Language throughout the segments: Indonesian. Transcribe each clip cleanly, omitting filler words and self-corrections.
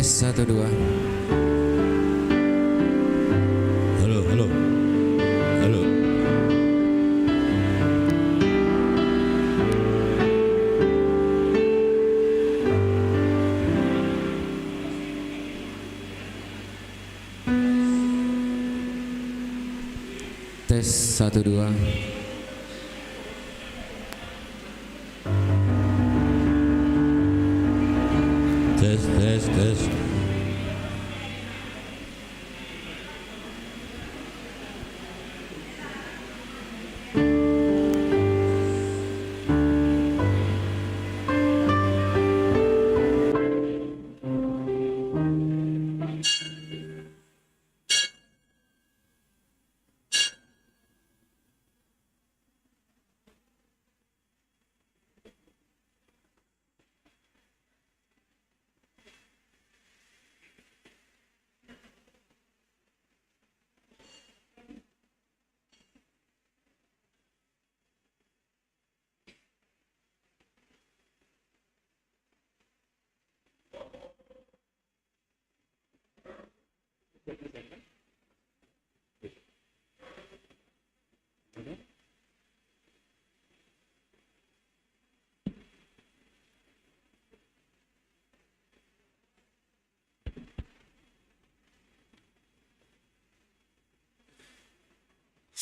Tes 1 2. Halo, halo. Halo. Tes 1 2. Tes, tes, tes.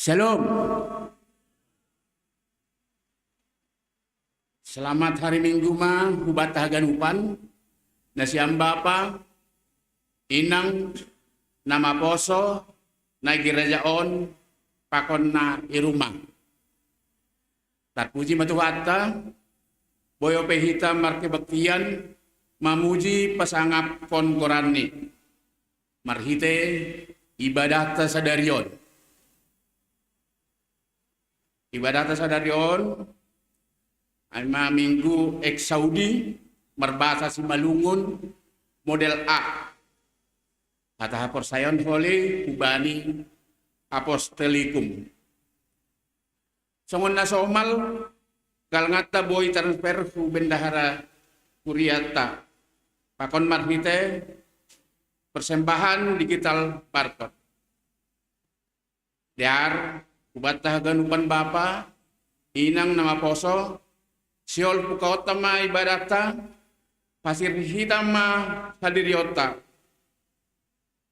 Shalom. Selamat hari Minggu mah hubata ganupan. Nasiam Bapa, Inang, nama poso, na girajaon, pakon na irumang. Tatpuji matuhata, boyo pehita marke baktian, mamuji pasangap kon korani. Marhite ibadah sadarion. Ibadah sadarion ay minggu ex Saudi merbasa si malungun model A. Kata persayon hole kubani apostolikum. Songon na somal kalngata boy transfer ku bendahara kuriata. Pakon marhite persembahan digital parkot. Diar Kubatah ganupan Bapa, Inang nama poso, siol pukaota ma ibadata, pasir hitam ma hadiriota,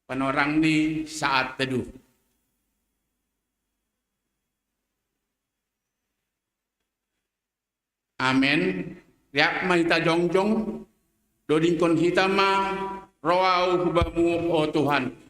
panorang di saat teduh. Amen. Riak ma hita jongjong, dodingkon hitam ma roau hubamu o Tuhan.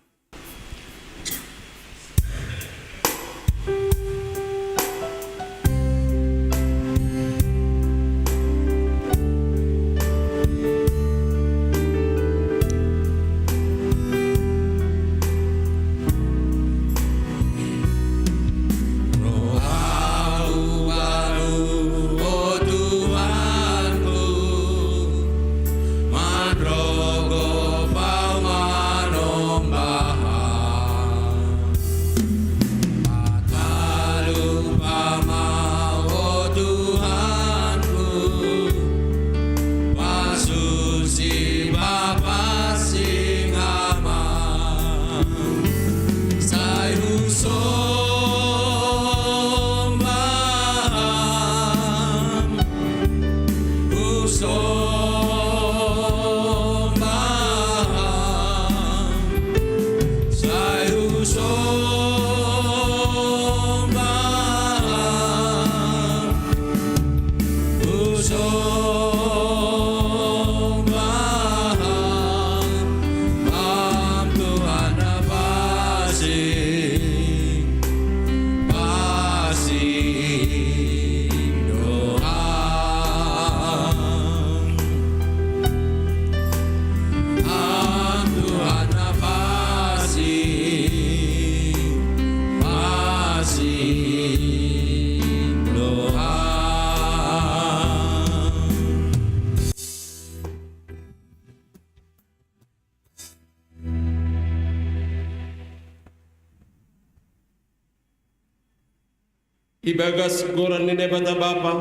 Ibagas goran ni nebata Bapa,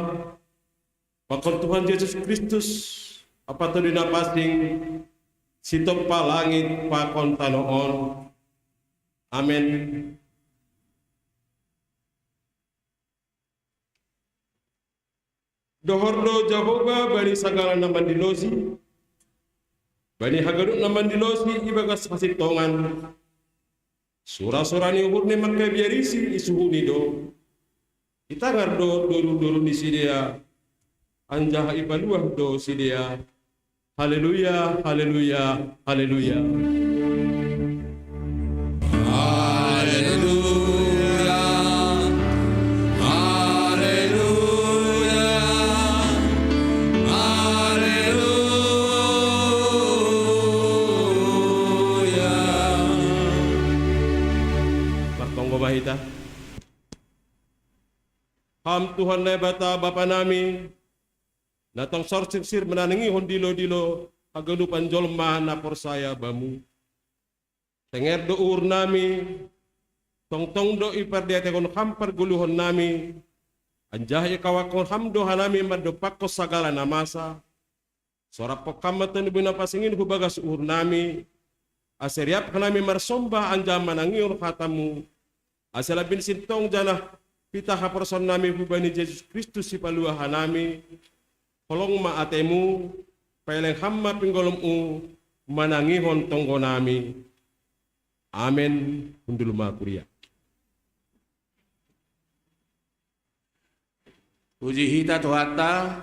pakon Tuhan Yesus Kristus, apa tu dinapasing sitop pa langit pakon tanoon. Amen. Dohordo Jehovah bani sagala na mandilosi, bani hagaduk na mandilosi ibagas kasitongan. Sura-surani uhurne makai biarisi isuhuni do. Itangar do doru-doru ni sidia, anjah ibaluah do sidia. Haleluya, haleluya, haleluya. Kita. Ham Tuhan na bata Bapa nami, natang sorsirsir menanangi hondilo-dilo hagalupan jolma na porsaya bamu. Tenger do ur nami, tong-tong do ipardiate kon hampar guluhon nami, anjah ikawakon hamdo hanami madopakko sagala namasa, sorak pokamatan ibuna pasingin hubagas ur nami, aseriap hanami marsombah anjah manangion hatamu, asala bin sintong jana pita haperson nami hubani Yesus Kristus si palua hanami kolong maatemu peleng hamma pinggolom manangihon tonggo nami. Amen. Hundul ma kuria. Puji hita tuhata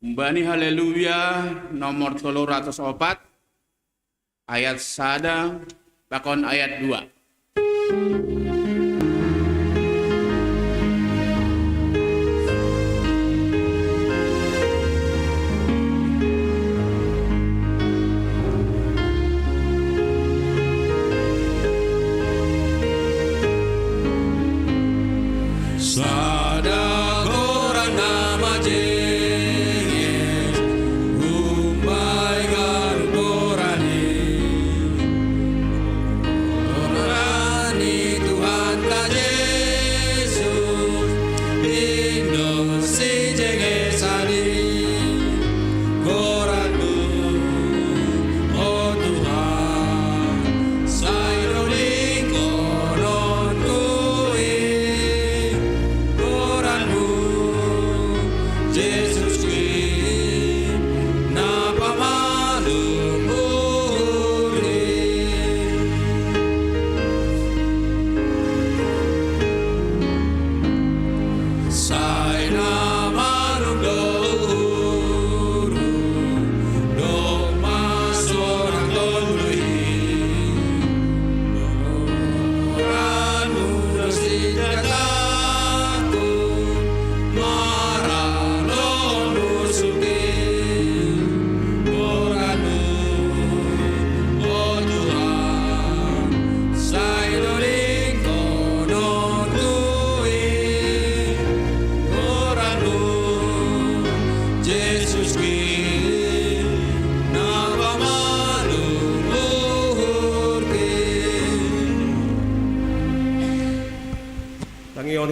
Mbani haleluya nomor 304 ayat sada bakon ayat 2.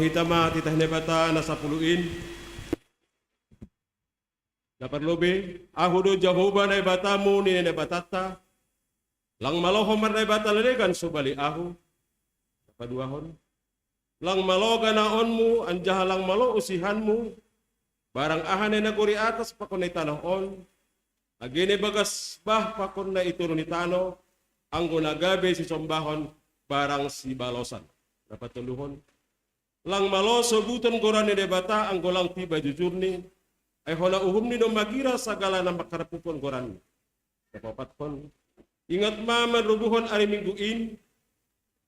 Hitama titah nebata nasa puluin dapat lobe ahudo Jehovah na ibatamu ni nebatata lang malohom na ibata lelegan subali ahu kapaduahon lang maloga naonmu anjah lang malo usihanmu barang ahane na guri atas pakon na itanahon agene bagas bah pakon na ituro ni tano anggo nagabe si sombahon barang si balosan dapat tuluhon lang malo sebutan gorane debata anggolang tiba jujurni ay hola uhumni no magira sagala na makarapupon gorani kapapat kon ingat ma marubuhon ari mingguin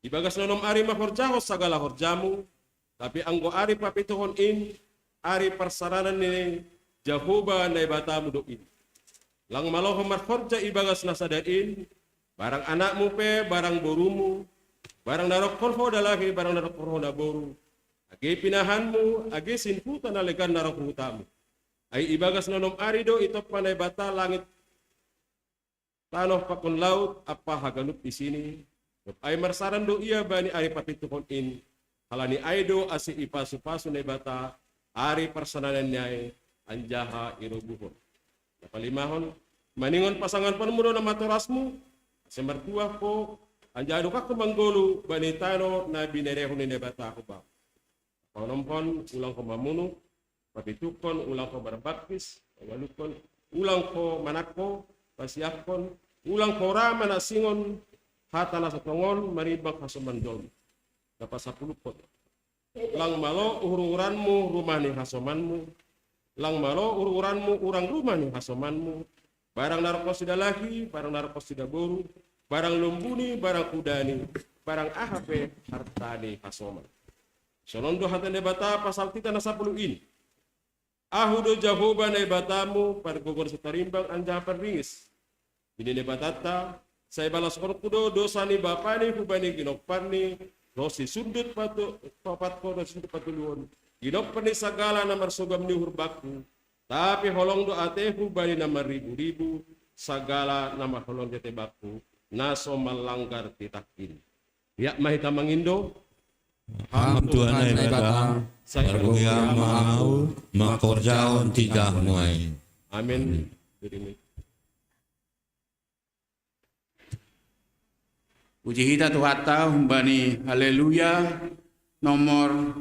ibagas nonom ari mahorjahos sagala horjamu tapi anggo ari papituhon in ari persaranan ni Jehovah na ibatamu doin lang malo marhorja ibagas nasadain barang anakmu pe barang borumu barang narok korho dalahi barang narok korho na boru agi pinahanmu, agi sinputan na legan narok hutamu. Ay ibagas nonom arido ito panay bata langit tanoh pakon laut apa hagalup di sini. Ay marsaran do iya bani ay papitukon in halani aido asi ipasu-pasu na bata ari persananan niya anjaha irubuhon. Napalimahon maningon pasangan panmudo na matorasmu, semertua ko, anjado ka kumanggolo, banitano na binereho ni nebata ko ba. Panompon, ulang ko mamuno, papitukon, ulang ko barbaktis, walukon, ulang ko manako, pasiakon, ulang ko rama na singon, hata na sa tongon, maribang kasumandon. Napasapulupot. Lang malo, ururanmu, rumah ni hasomanmu. Lang malo, ururanmu, urang rumah ni hasomanmu. Barang narkos tidak lagi, barang narkos tidak boru. Barang lumbuni, barang kudani. Barang ahape, hartani hasoman. Sonondo hata nebata pasal tita na 10 ini. Ahudo Jehovah nebatamu, pargogon setarimbang anja perringis. Ini nebatata, saya balas kudo dosa ni bapani, hubani ginopani, rosi sundut patu papat ko rosi sundut patuluon. Ginopani sagala na marsugam ni hurbaku. Tapi holong do atehu bani na maribu-ribu, sagala na maholong jete baku, naso malanggar titakin. Ya mahita mangindo, Ham Tuhan ay bata, Parguya mau, makorjaon tiga muay. Amin. Puji kita Tuhata humbani haleluya nomor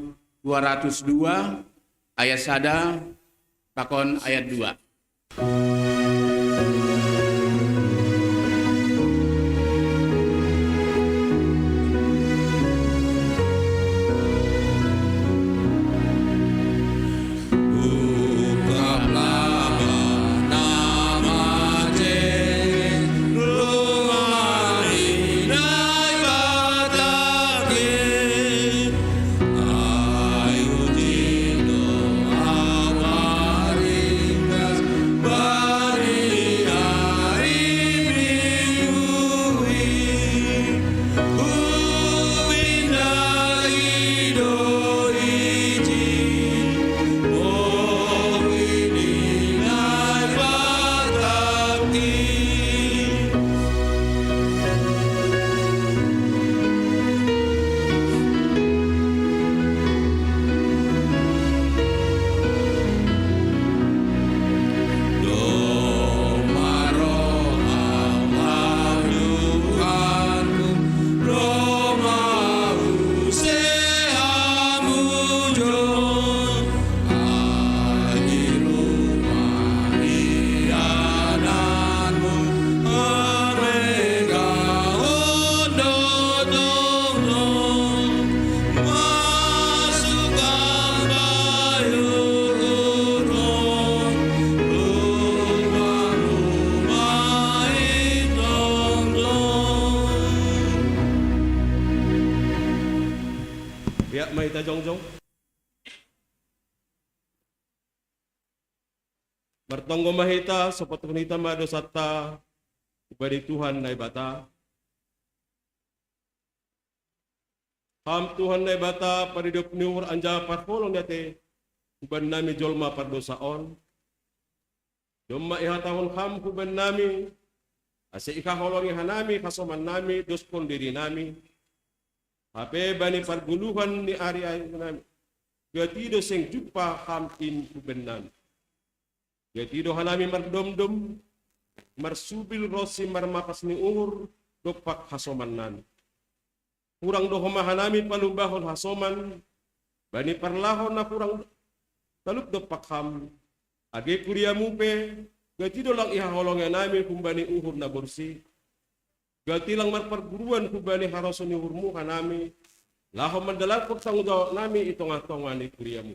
202 ayat 1 pakon ayat 2. Mahita jongjong. Bertonggo mahita sopat hunita madosata ibadi Tuhan na ibata. Ham Tuhan na ibata paridop niur anja parfolong yate uban nami jolma pardosaon. Jomma ihatahon ham uban nami ase ikaholongi hanami kasoman nami doskon diri nami. Hape bani parguluhan ni ari ay nami. Gatido seng jupa hampin kubenan. Gatido hanami mardomdom marsubil rosi marmakas ni uhur dopak hasomanan. Kurang dohoma hanami palumbahon hasoman bani parlahon na kurang talup dopak ham. Age kuria mupe gatido lang ihaholongnya nami kumbani uhur na borsi. Gati lang marparguruan kubani harason ni hurmu kanami. Laho mandalat ko tanggung jawab nami itong atongan ni kuriamu.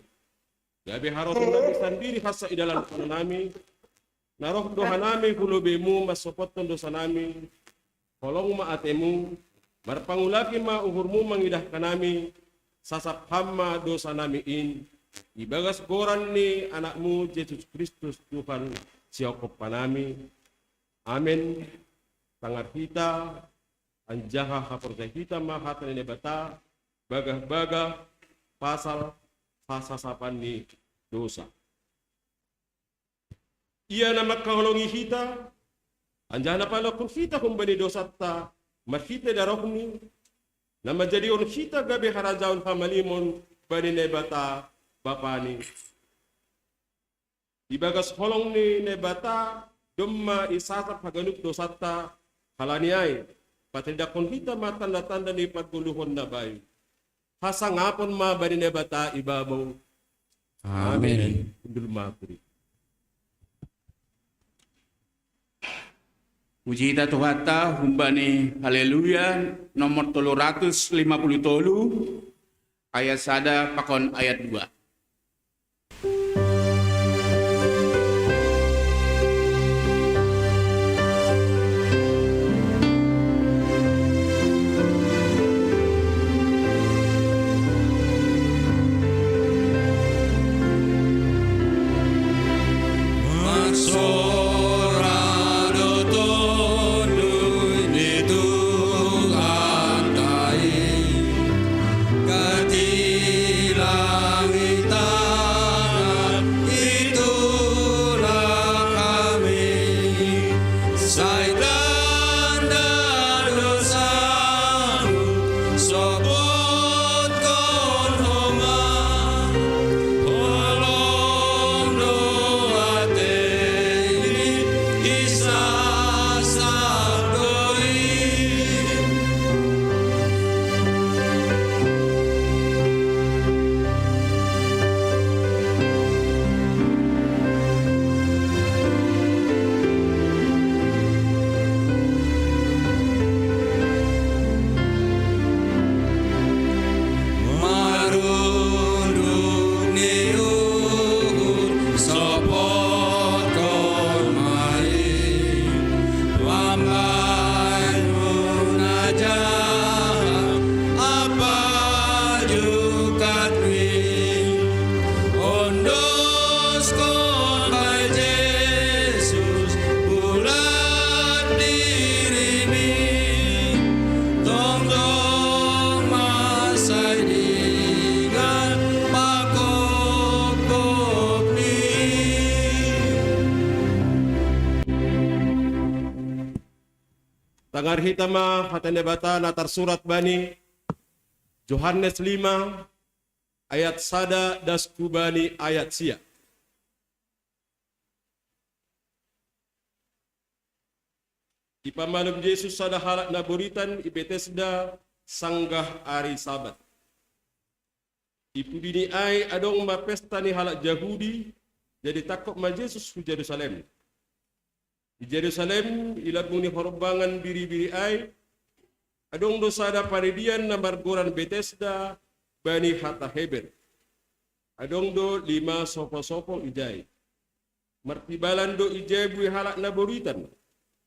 Gabi harason nami sendiri hasa idalan ko nami. Naroh doha nami hulubemu masopot dosa nami. Kolong maatemu. Marpangulaki ma uhurmu mangidah kanami. Sasap hama dosa nami in. Ibagas goran ni anakmu Yesus Kristus Tuhan siokop panami. Amin. Tangar kita, anjaha haporja kita mahatan ini bata, bagah-bagah pasal sasapan ni dosa. Ia nama kaholongi kita, anjaha na palakun kita kumbani dosa ta, marhita darokni, nama jadi on kita gabi harajaun hamalimon bani nebata bapani. Ibagas holong ni nebata, Domma isatap haganuk dosata halaniai. Patidakon kita matanda-tanda ni paguluhon na bayo. Hasangapon ma bani ne bata ibabaw. Amen. Undul makuri. Puji kita Tuhata humbani haleluya nomor 353 ayat sada pakon ayat 2. Tangar hitama hatane bata na tersurat bani Yohanes 5 ayat sada das kubani ayat sia. Ipamalum Yesus sada halak na buritan ipetesda sanggah ari sabat. Ipu dini ay adong mapesta ni halak Yahudi jadi takut ma Yesus ku Jerusalem. Di Jerusalem ilabung ni horbangan biri-biri ay adong dosada paridian na margoran Bethesda bani hata Heber. Adong do 5 sopo-sopo ijay. Martibalan do ijay bui halak na buritan.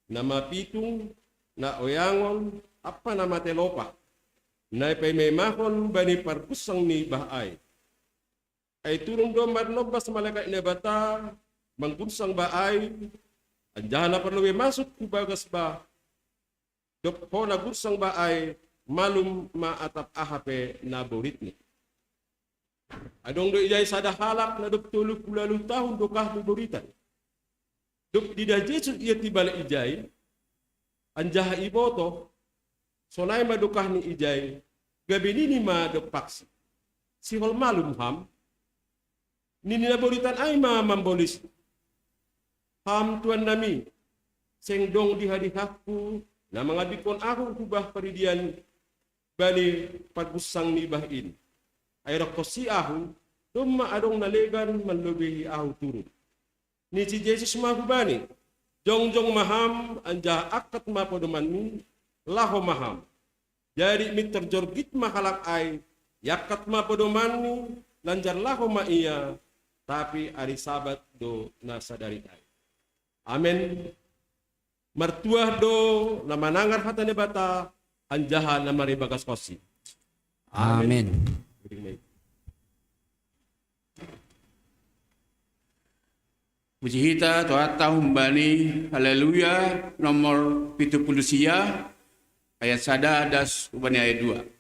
Nama pitung na oyangon apa nama telopa. Na ipay-memahon bani parpusang ni bahay. Ay turong do marnobas malakay na bata mangpunsang bahay. Anjahan na perlu masuk ku bagas ba. Dok ho na gursang ba ay malum maatap ahape na boritni. Adong do ijay sada halak na dok 30 tahun dokah do boritan. Dok di Jesus iya tibalik ijay. Anjaha iboto. Sonay madukah ni ijay. Gabi nini ma dok paksi. Si hol malum ham. Nini na boritan ay mamambolis. Ham tuan nami, seng dong di hadihakku, na mga dikon ako kubah paridian bani pagusang nibahin. Ay rakosi ako, dumma adong nalegan manlubihi ako turun. Ni si Jesus mahubani, jong maham, anja akat mapoduman mi, laho maham. Jadi miterjorgit mahalak ay, yakat mapoduman mi, lanjar laho ma iya, tapi ari sabat do nasadari ay. Amen. Martuah do na manangar hatane bata anjaha na maribagas kosi. Amen. Puji kita Tuhata humbani haleluya nomor 70 ayat sada das ubani ayat 2.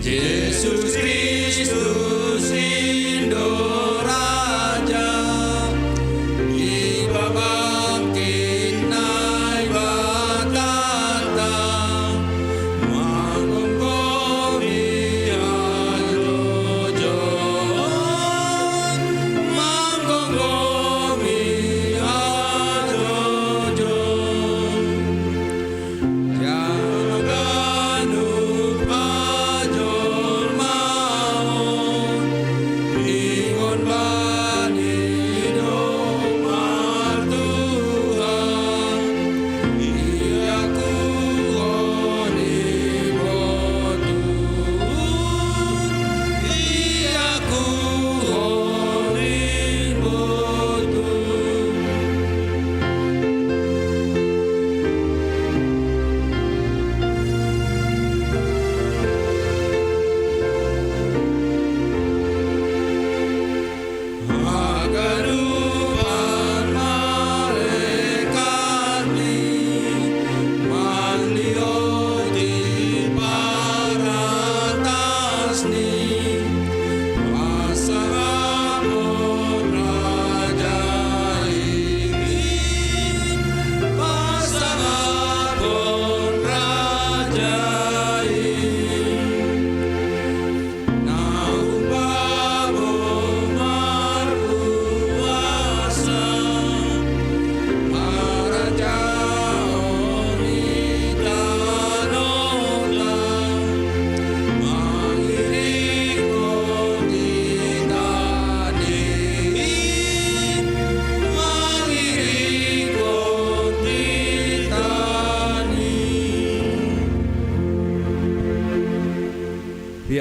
Yesus Kristus Indo Raja ibabangkin na ibatata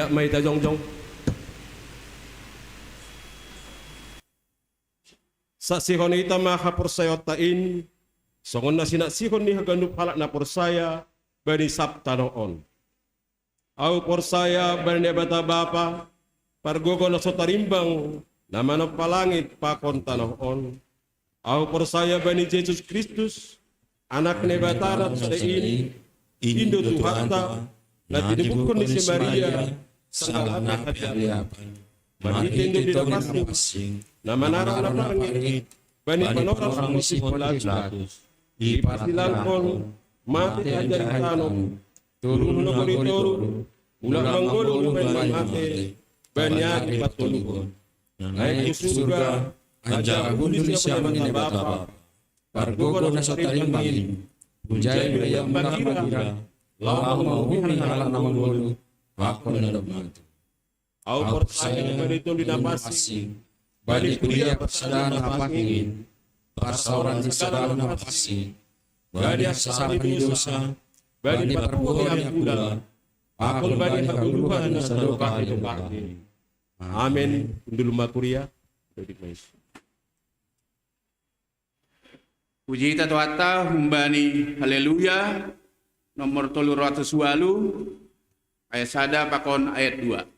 Ya mai ta jongjong. Sa sihon ita maka persayotain songon na sinasihon ni hagandup halak na persaya bani sabta noon. Au persaya bani bata bapa pargogo na sotarimbang na manok palangit pakon tanoon. Au persaya bani Yesus Kristus anak ni batarat sa ini Indo Tuhanta na tinibukon ni si Maria sa anak at aliapan. Manitindo di napasing na manarang na pangit bani panorang sa musik Pilatus ipasilang mati ajar tanom turun na koridoro ulang manggulong bani mati banyak patulungan naik surga ajar bunuh siya mga bapa pargogo na sa talimbangin bunjay mayang magira lawang mauhing halak na manggulo wako na nagmanto au persaya ganito dinapasing balik kuliah persadahan napakingin parsauran di segala napasing balik sesama dosa balik perbuatan yang pula pakul balik haguluhan na sa doka ini. Amin. Undul makuria. Puji tatuata humbani haleluya nomor 308 ayat sada pakon ayat 2.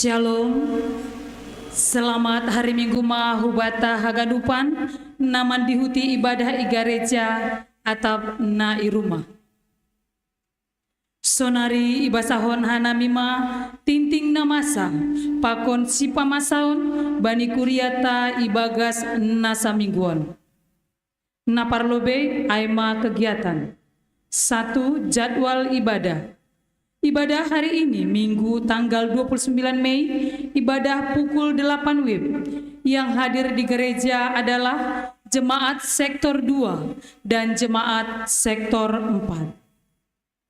Shalom. Selamat hari Minggu mahubata hagadupan naman dihuti ibadah igareja atap na iruma. Sonari ibasahon hanamima tinting namasa pakon sipa masaon bani kuriata ibagas nasa mingguan. Naparlobe aima kegiatan. 1. Jadwal ibadah. Ibadah hari ini Minggu tanggal 29 Mei, ibadah pukul 8 WIB. Yang hadir di gereja adalah jemaat sektor 2 dan jemaat sektor 4.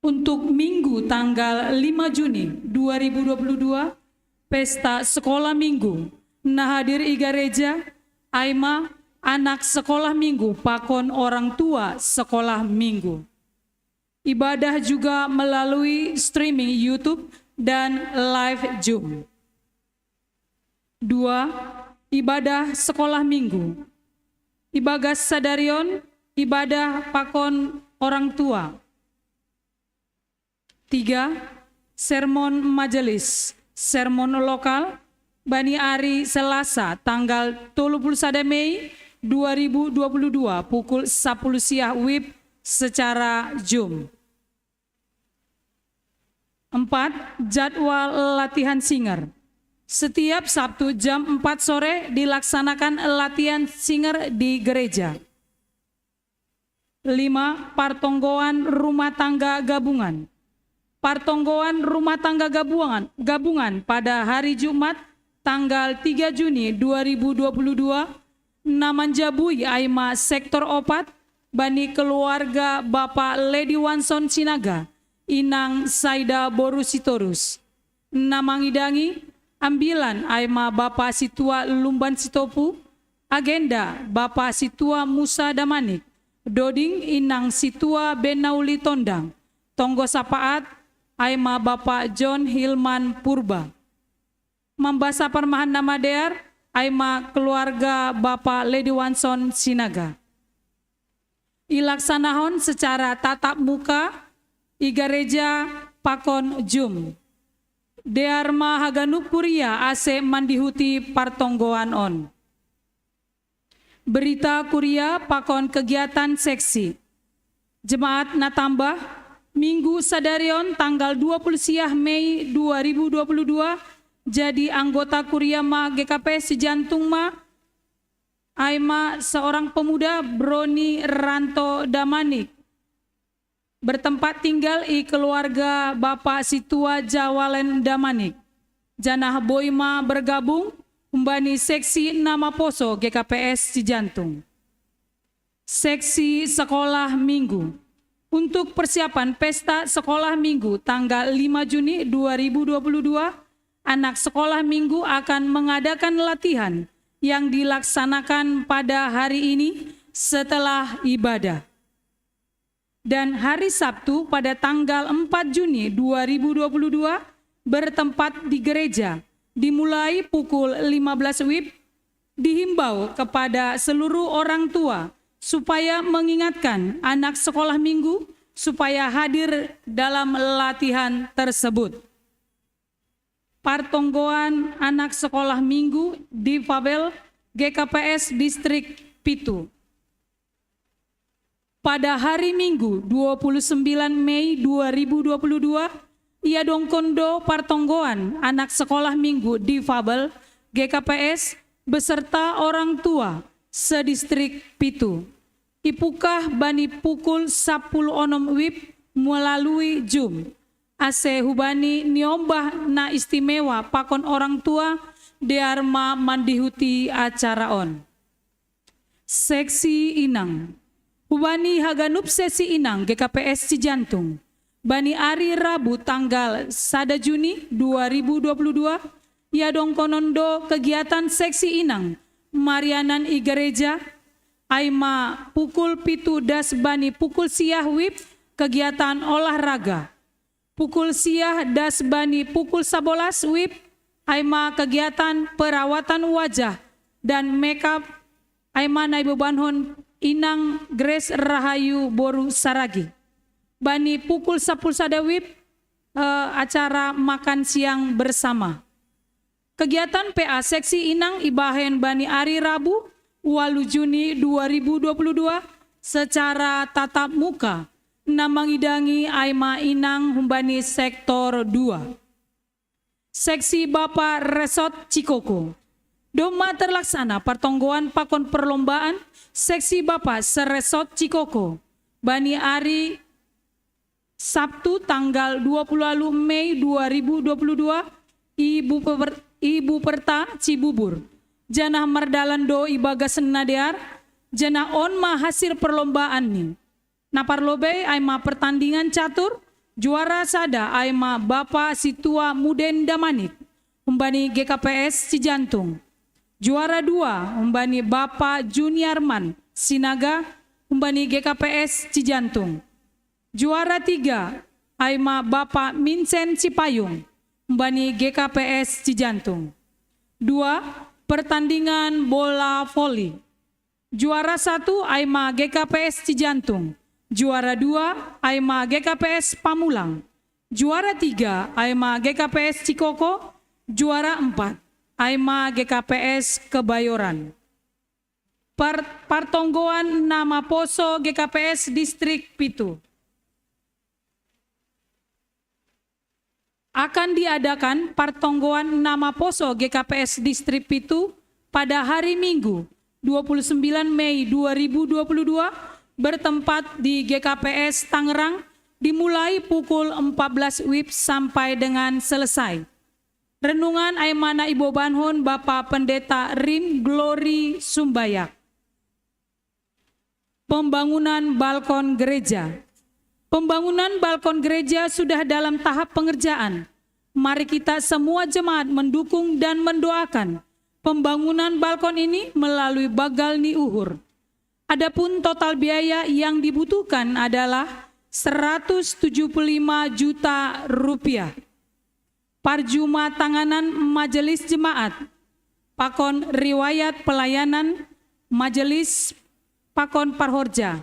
Untuk Minggu tanggal 5 Juni 2022, pesta sekolah Minggu. Nah hadir di gereja Aima anak sekolah minggu pakon orang tua sekolah minggu. Ibadah juga melalui streaming YouTube dan live Zoom. 2. Ibadah sekolah minggu. Ibadah sadarion, ibadah pakon orang tua. 3. Sermon majelis, sermon lokal, Bani Ari Selasa tanggal 31 Mei 2022 pukul 10 siang WIB secara Zoom. 4. Jadwal latihan singer. Setiap Sabtu jam 4 sore dilaksanakan latihan singer di gereja. 5. Partonggoan rumah tangga gabungan. Partonggoan rumah tangga gabungan pada hari Jumat tanggal 3 Juni 2022 namanjabui Aima sektor opat Bani keluarga Bapak Lady Wanson Sinaga Inang Saida Borusitorus namangidangi ambilan Aima Bapak Situa Lumban Sitopu agenda Bapak Situa Musa Damanik Doding Inang Situa Benauli Tondang Tonggo Sapaat Aima Bapak John Hilman Purba Membasa Permahan Nama Dear Aima keluarga Bapak Lady Wanson Sinaga. Ilaksanahon secara tatap muka i gereja pakon Zoom. Dearma Haganup Kuria ase mandihuti partonggoan on. Berita Kuria pakon kegiatan seksi. Jemaat natambah Minggu Sadarion tanggal 20 siang Mei 2022 jadi anggota Kuria Ma GKP Sijantung Ma Aima seorang pemuda Broni Ranto Damanik bertempat tinggal i keluarga Bapak Situa Jawalen Damanik Janah Boima bergabung umbani seksi nama poso GKPS Sijantung. Seksi sekolah minggu. Untuk persiapan pesta sekolah minggu tanggal 5 Juni 2022, anak sekolah minggu akan mengadakan latihan yang dilaksanakan pada hari ini setelah ibadah. Dan hari Sabtu pada tanggal 4 Juni 2022 bertempat di gereja dimulai pukul 15 WIB dihimbau kepada seluruh orang tua supaya mengingatkan anak sekolah minggu supaya hadir dalam latihan tersebut. Partonggoan anak sekolah minggu di Fabel GKPS Distrik Pitu. Pada hari Minggu 29 Mei 2022, ia dongkondo partonggoan anak sekolah minggu di Fabel GKPS beserta orang tua sedistrik Pitu. Ipukah bani pukul 10 onom WIB melalui Zoom. Ase hubani niombah na istimewa pakon orang tua diarma mandihuti acara on. Seksi Inang. Hubani Haganup sesi Inang GKPS Cijantung. Bani Ari Rabu tanggal 1 Juni 2022 ia dongkonondo kegiatan seksi Inang Marianan i gereja Aima pukul pitu das bani pukul siah WIB kegiatan olahraga. Pukul siah das bani pukul 11 WIB Aima kegiatan perawatan wajah dan makeup Aima naibebanhon Inang Grace Rahayu Boru Saragi. Bani pukul 10 sada WIB acara makan siang bersama. Kegiatan PA seksi Inang ibahen bani Ari Rabu 8 Juni 2022 secara tatap muka namangidangi Aima Inang humbani sektor 2. Seksi Bapak Resort Cikoko. Doma terlaksana pertonggoan pakon perlombaan seksi Bapak Seresort Cikoko. Bani Ari Sabtu tanggal 20 Mei 2022 Ibu Perta Cibubur. Janah Mardalando Ibagas Nadear. Janah on ma hasil perlombaan ni. Naparlobe Aima pertandingan catur. Juara sada Aima Bapak Situa Muden Damanik. Umbani GKPS Cijantung. Juara 2 umbani Bapak Juniarman Sinaga umbani GKPS Cijantung. Juara 3 Aima Bapak Minsen Cipayung umbani GKPS Cijantung. 2. Pertandingan bola voli. Juara 1 Aima GKPS Cijantung. Juara 2 Aima GKPS Pamulang. Juara 3 Aima GKPS Cikoko. Juara 4 Aima GKPS Kebayoran. Partonggoan nama Poso GKPS Distrik Pitu. Akan diadakan partonggoan nama Poso GKPS Distrik Pitu pada hari Minggu 29 Mei 2022 bertempat di GKPS Tangerang dimulai pukul 14 WIB sampai dengan selesai. Renungan Aimana Ibu Banhun Bapak Pendeta Rim Glory Sumbayak. Pembangunan balkon gereja. Pembangunan balkon gereja sudah dalam tahap pengerjaan. Mari kita semua jemaat mendukung dan mendoakan pembangunan balkon ini melalui Bagalni Uhur. Adapun total biaya yang dibutuhkan adalah 175 juta rupiah. Parjuma tanganan majelis jemaat, pakon riwayat pelayanan majelis pakon parhorja.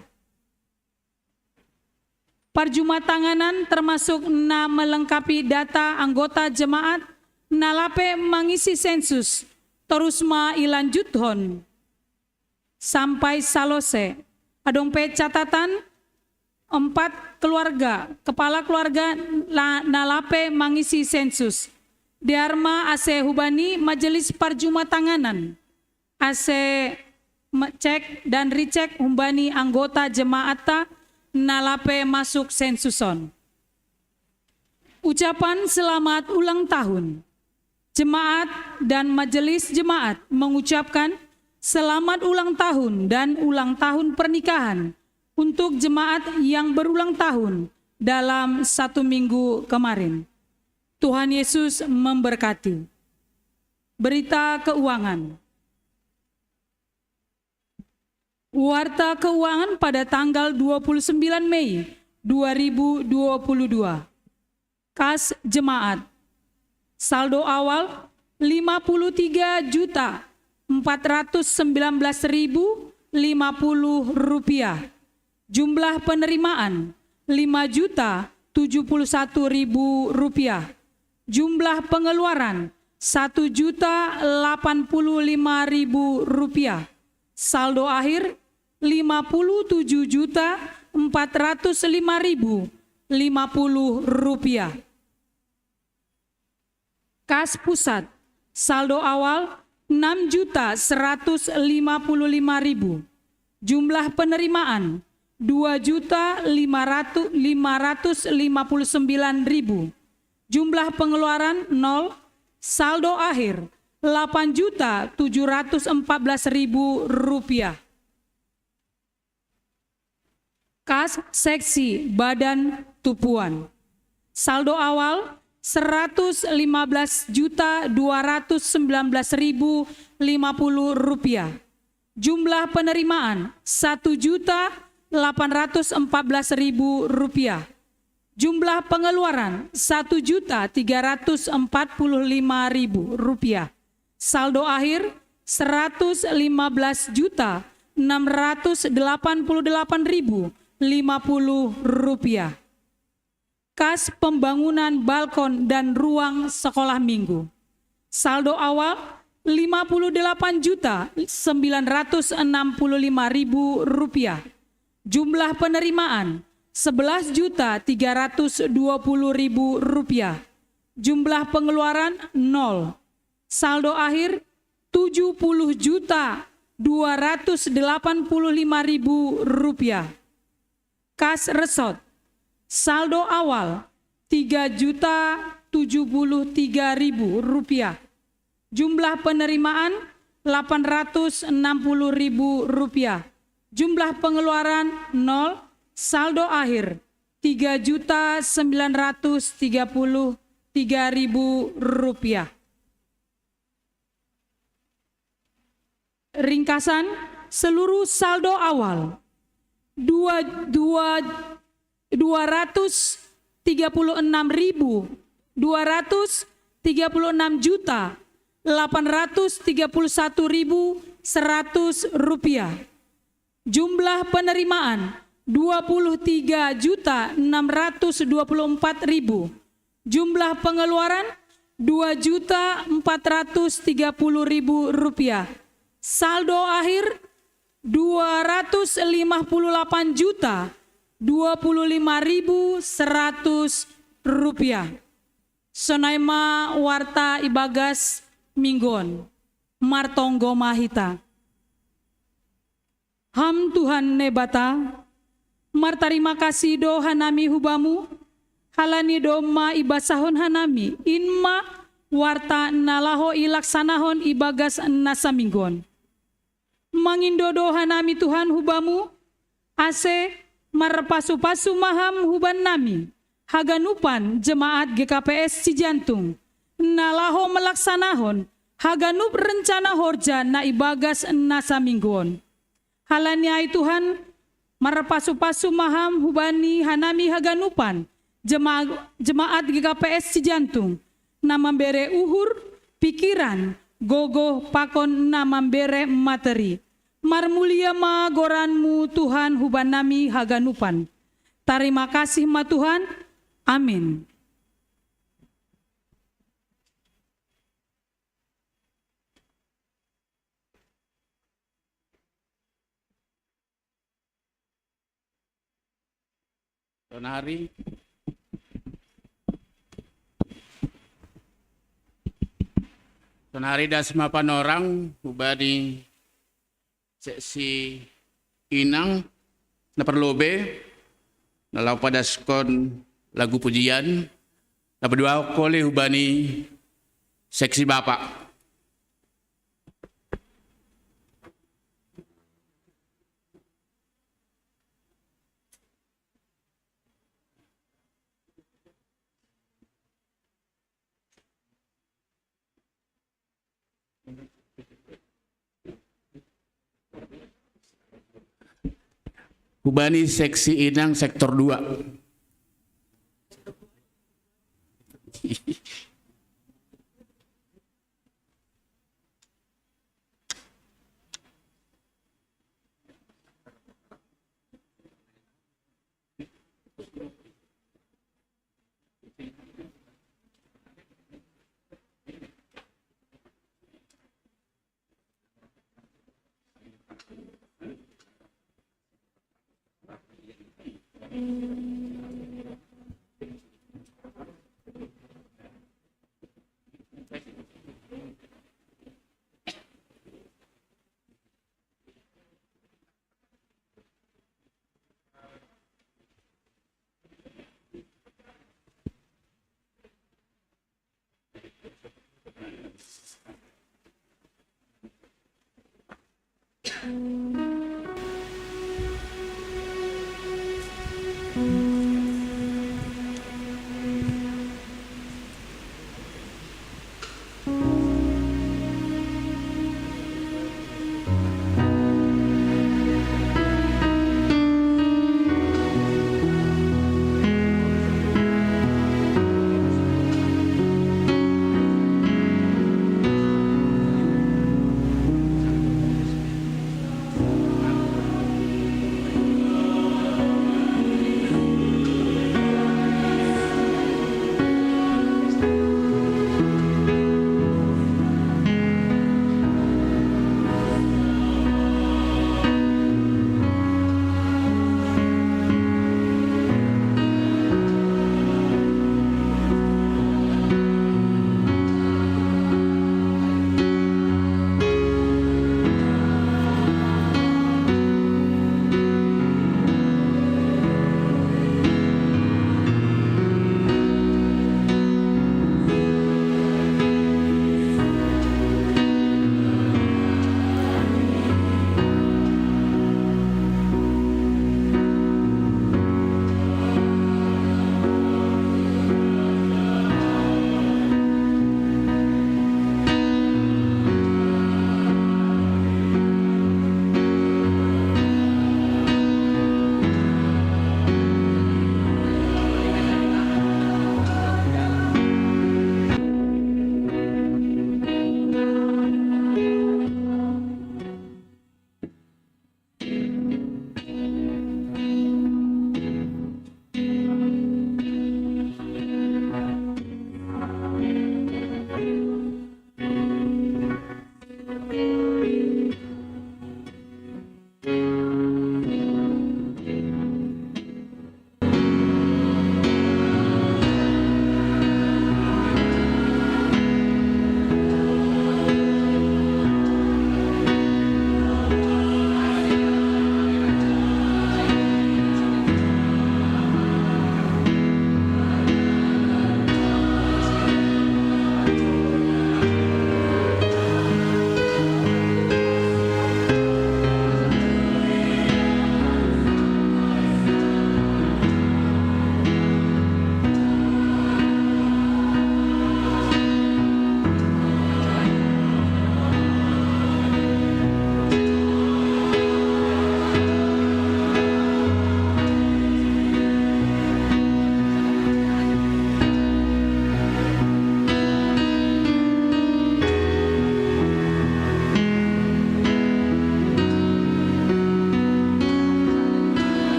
Parjuma tanganan termasuk melengkapi data anggota jemaat, nalape mengisi sensus, terusma ilanjuthon sampai salose. Adongpe catatan 4 keluarga, kepala keluarga nalape mengisi sensus. Diarma ase hubani majelis parjuma tanganan. Ase cek dan ricek hubani anggota jemaata nalape masuk sensuson. Ucapan selamat ulang tahun. Jemaat dan majelis jemaat mengucapkan selamat ulang tahun dan ulang tahun pernikahan untuk jemaat yang berulang tahun dalam 1 minggu kemarin. Tuhan Yesus memberkati. Berita keuangan. Warta keuangan pada tanggal 29 Mei 2022. Kas jemaat. Saldo awal 53.419.050 rupiah. Jumlah penerimaan 5.071.000 rupiah. Jumlah pengeluaran 1.085.000 rupiah. Saldo akhir 57.405.050 rupiah. Kas pusat saldo awal 6.155.000. Jumlah penerimaan 2.559.000. Jumlah pengeluaran 0. Saldo akhir 8.714.000 rupiah. Kas seksi badan tupuan. Saldo awal 115.219.050 rupiah. Jumlah penerimaan 1.814.000 rupiah. Jumlah pengeluaran 1.345.000 rupiah. Saldo akhir 115.688.050 rupiah. Kas pembangunan balkon dan ruang sekolah minggu. Saldo awal 58.965.000 rupiah. Jumlah penerimaan 11.320.000 rupiah. Jumlah pengeluaran 0. Saldo akhir 70.285.000 rupiah. Kas resort. Saldo awal 3.073.000 rupiah. Jumlah penerimaan 860.000 rupiah. Jumlah pengeluaran 0. Saldo akhir 3.933.000 rupiah. ringkasan seluruh saldo awal 236.831.100 rupiah. Jumlah penerimaan 23.624.000. Jumlah pengeluaran 2.430.000 rupiah. Saldo akhir 258.025.100 rupiah. Sonaima warta ibagas minggon martonggo mahita. Ham Tuhan nebata, martarima kasih do hanami hubamu, halani do ma ibasahon hanami, inma warta nalaho ilaksanahon ibagas nasa minggon. Mangindodo hanami Tuhan hubamu, ase marpasu-pasu maham huban nami, haganupan jemaat GKPS Cijantung, nalaho melaksanahon, haganup rencana horja na ibagas nasa minggon. Halani ay Tuhan, marpasu-pasu maham hubani hanami haganupan, jemaat GKPS Cijantung, na membere uhur, pikiran, gogo pakon na membere materi. Marmulia ma goranmu Tuhan huban nami haganupan. Terima kasih ma Tuhan. Amin. Tonari dasma panorang hubani seksi inang na perlobe nalau pada skon lagu pujian na berdua kole hubani seksi bapak. Hubani seksi inang sektor 2.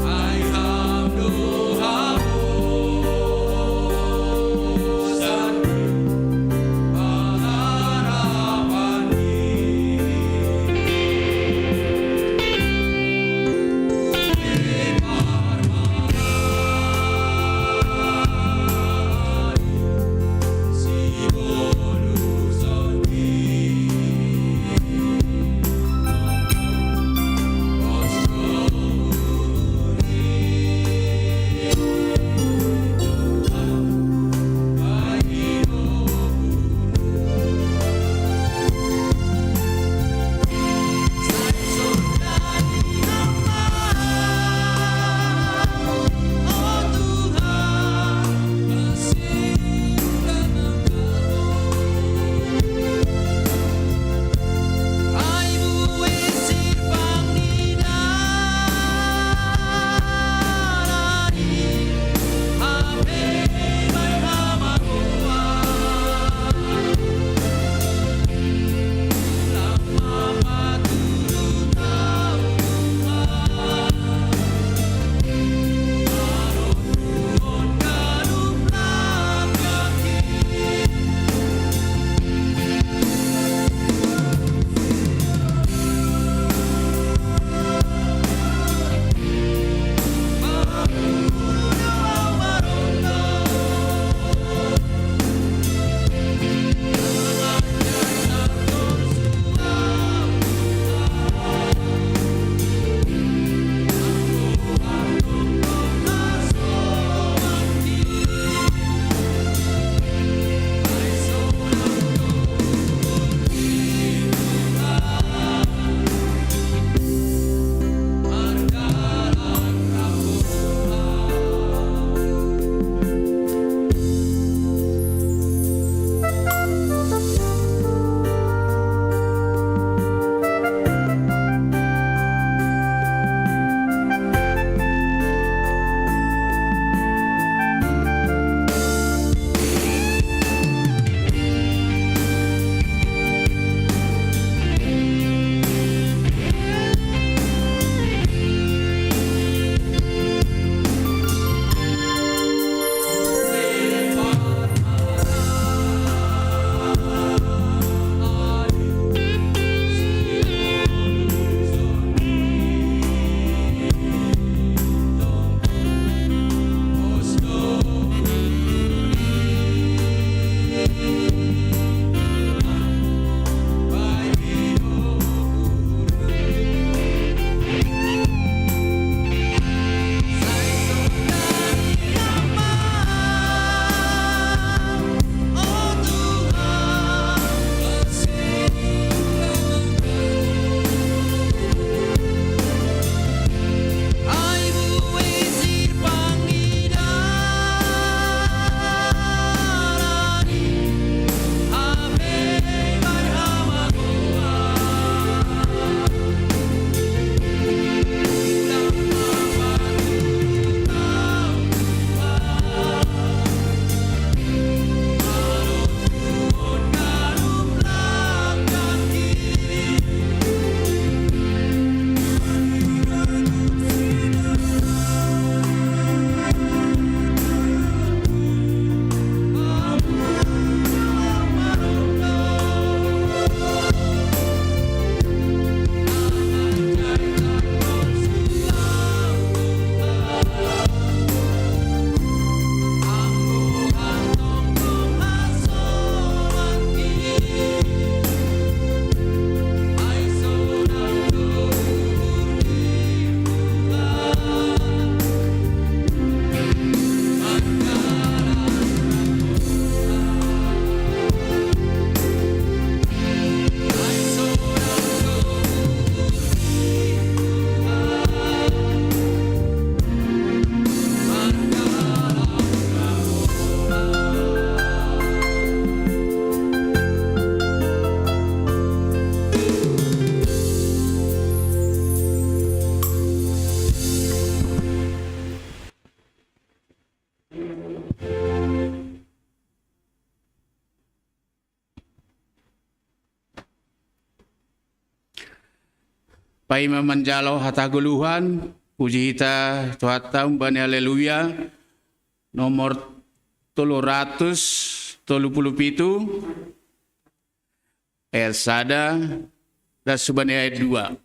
Ai ham do hamo Pai memanjalo hataguluhan, puji hita Tuhan umbani haleluya, nomor 337 ayat 1 dan subani ayat 2.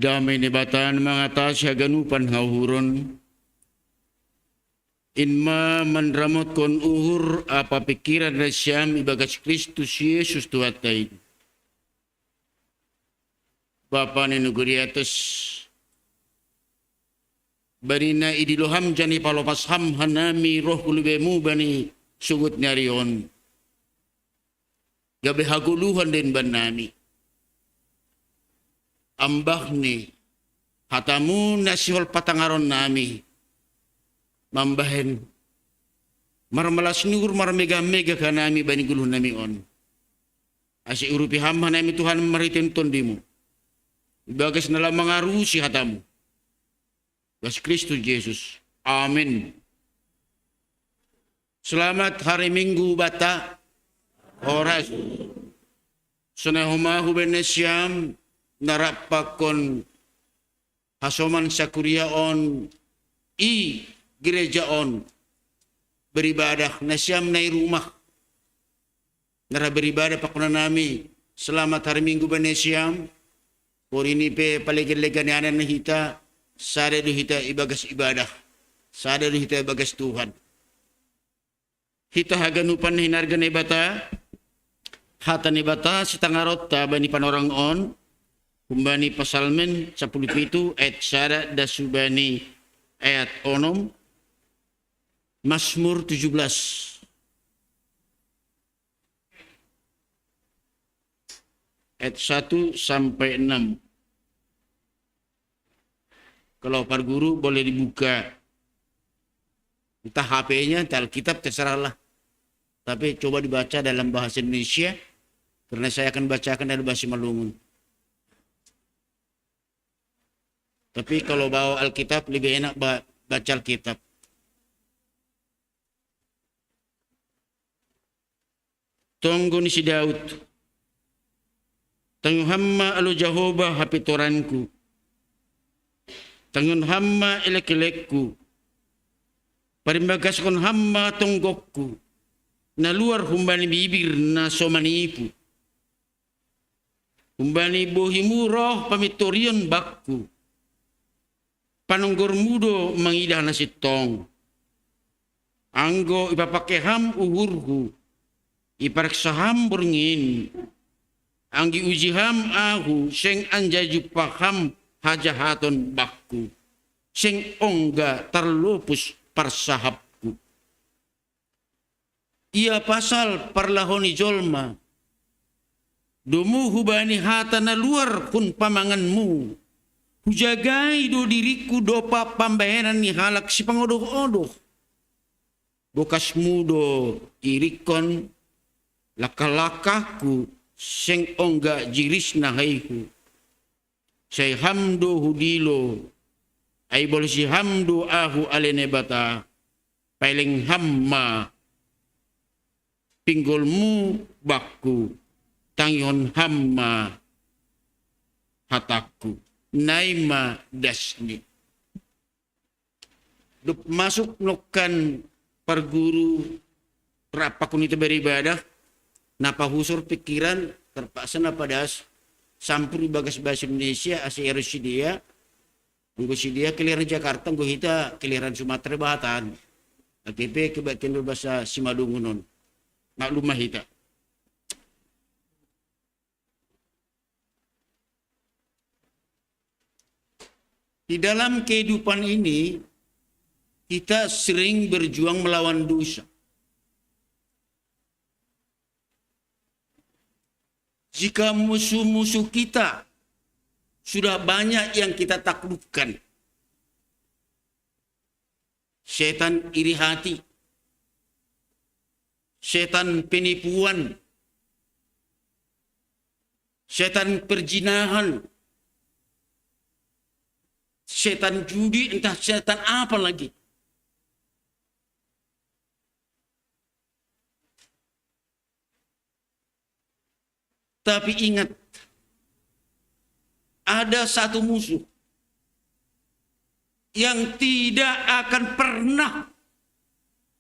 Damai nibatan mengatasi ganupan hauhuron. Inma menramot kon uhur apa pikiran rasyam ibagas Kristus Yesus Tuhatai. Bapa ni nuguri atas. Barina idiloham jani palopas ham hanami roh kulubemu bani sugut nyarion. Gabe haguluhan den banami. Ambah ni hatamu nasihol patangaron nami. Mambahen marmalas nur marmega-mega kanami bani guluh nami on. Asi urupi hamma nami Tuhan maritin tondimu. Bagas nalang mangarusi hatamu. Bas Kristus Yesus. Amin. Selamat hari Minggu bata. Horas. Sunahumahu benesyam narapakon hasoman sakuria on gereja on beribadah nasyam nai rumah nara beribadah pakuna nami selamat hari Minggu benesyam por ini pe palegel-legan anan hita sada du hita ibagas ibadah sada du hita ibagas Tuhan hita haganupan hinargan ibata hatan ibata sitangarota bani panorang on kumbani pasalmen 17 ayat sada da subani ayat onom Mazmur 17 ayat 1 sampai 6. Kalau par guru boleh dibuka. Entah HP-nya, entah Alkitab, terserahlah. Tapi coba dibaca dalam bahasa Indonesia karena saya akan bacakan dalam bahasa Malungun. Tapi kalau bawa Alkitab lebih enak baca Alkitab. Tunggu ni si Daud. Tangun hamma alu Jehovah hapitoranku. Tangun hamma elek-elekku. Parimbagas kon hamma tunggokku. Na luar humbani bibir na somanipu. Humbani bohimu roh pamitorion bakku. panonggor mudo mangidah nasi tong. Anggo ipapake ham uhurhu, ipareksa ham berngin. Anggi uji ham ahu, seng anjaju paham hajahaton bakku. Seng ongga terlupus persahapku. Ia pasal parlahoni jolma. Domu hubani hatana luar kun pamanganmu. Hujagai do diriku dopa pambayanan ni halak si pangodoh-odoh. Bokas mudo irikon lakalakaku seng ongga jirisna haihu. Say hamdo hudilo ay boleh si hamdo ahu alene bata paling hamma pinggolmu bakku tangihon hamma hataku naima dasni. Dup masuk nokan perguru rapakun itu beribadah napa husur pikiran terpaksa napa das sampur bagas bahasa Indonesia ASEAN dia nggo dia keliran Jakarta nggo hita keliran Sumatera Bahatan ATP kebagian bahasa Simadungunon maklumah hita. Di dalam kehidupan ini kita sering berjuang melawan dosa. Jika musuh-musuh kita sudah banyak yang kita taklukkan. Setan iri hati, setan penipuan, setan perjinahan, setan judi, entah setan apa lagi. Tapi ingat, ada satu musuh yang tidak akan pernah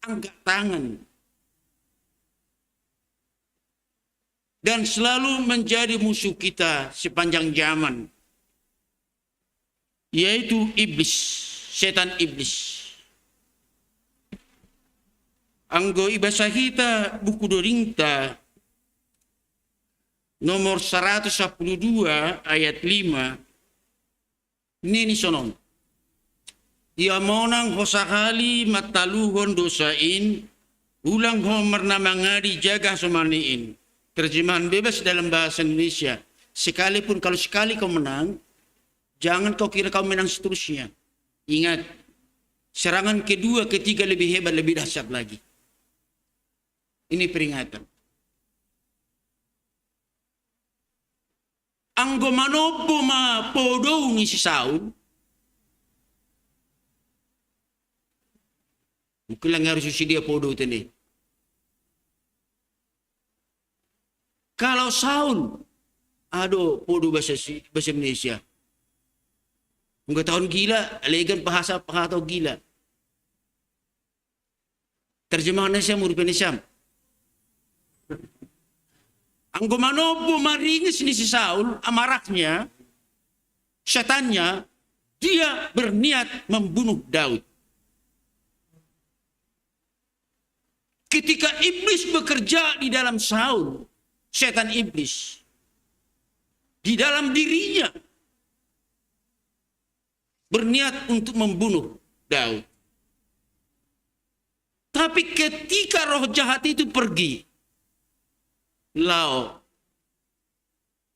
angkat tangan dan selalu menjadi musuh kita sepanjang zaman, yaitu iblis, setan iblis. Anggo ibasa kita buku doringta nomor 112 ayat 5 nini sonon. Ia monang hosakali mataluhon dosain ulang homer namangadi jaga somaniin. Terjemahan bebas dalam bahasa Indonesia. Sekalipun kalau sekali kau menang, jangan kau kira kau menang seterusnya. Ingat, serangan kedua, ketiga lebih hebat, lebih dahsyat lagi. Ini peringatan. Anggo manopo ma podo ni si Saul. Mungkin lang harus si dia podo tadi. Kalau Saul, aduh podo bahasa Indonesia. Enggak tahun gila, alegan bahasa atau gila. Terjemahannya saya murid Indonesia. Anggo manopo maringis ni si Saul, amarahnya, setannya, dia berniat membunuh Daud. Ketika iblis bekerja di dalam Saul, setan iblis, di dalam dirinya, berniat untuk membunuh Daud. Tapi ketika roh jahat itu pergi, lao,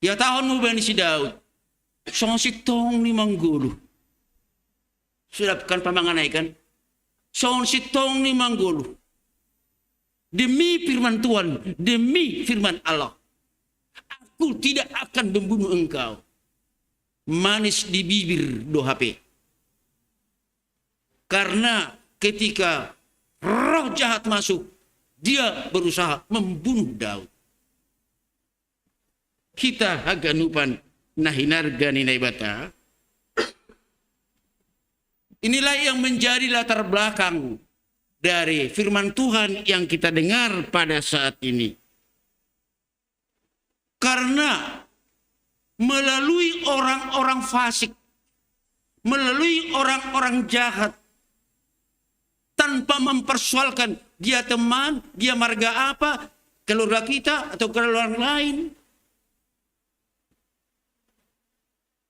ya tahun mau bani si Daud, song si tong ni manggulu, sudah bukan pamangan kan? Song si tong ni manggulu, demi firman Tuhan, demi firman Allah, aku tidak akan membunuh engkau. Manis di bibir do HP. Karena ketika roh jahat masuk, dia berusaha membunuh Daud. Kita haganupan nahinarga ni naibata. Inilah yang menjadi latar belakang dari firman Tuhan yang kita dengar pada saat ini. Karena melalui orang-orang fasik, melalui orang-orang jahat tanpa mempersoalkan dia teman, dia marga apa, keluarga kita atau keluarga orang lain.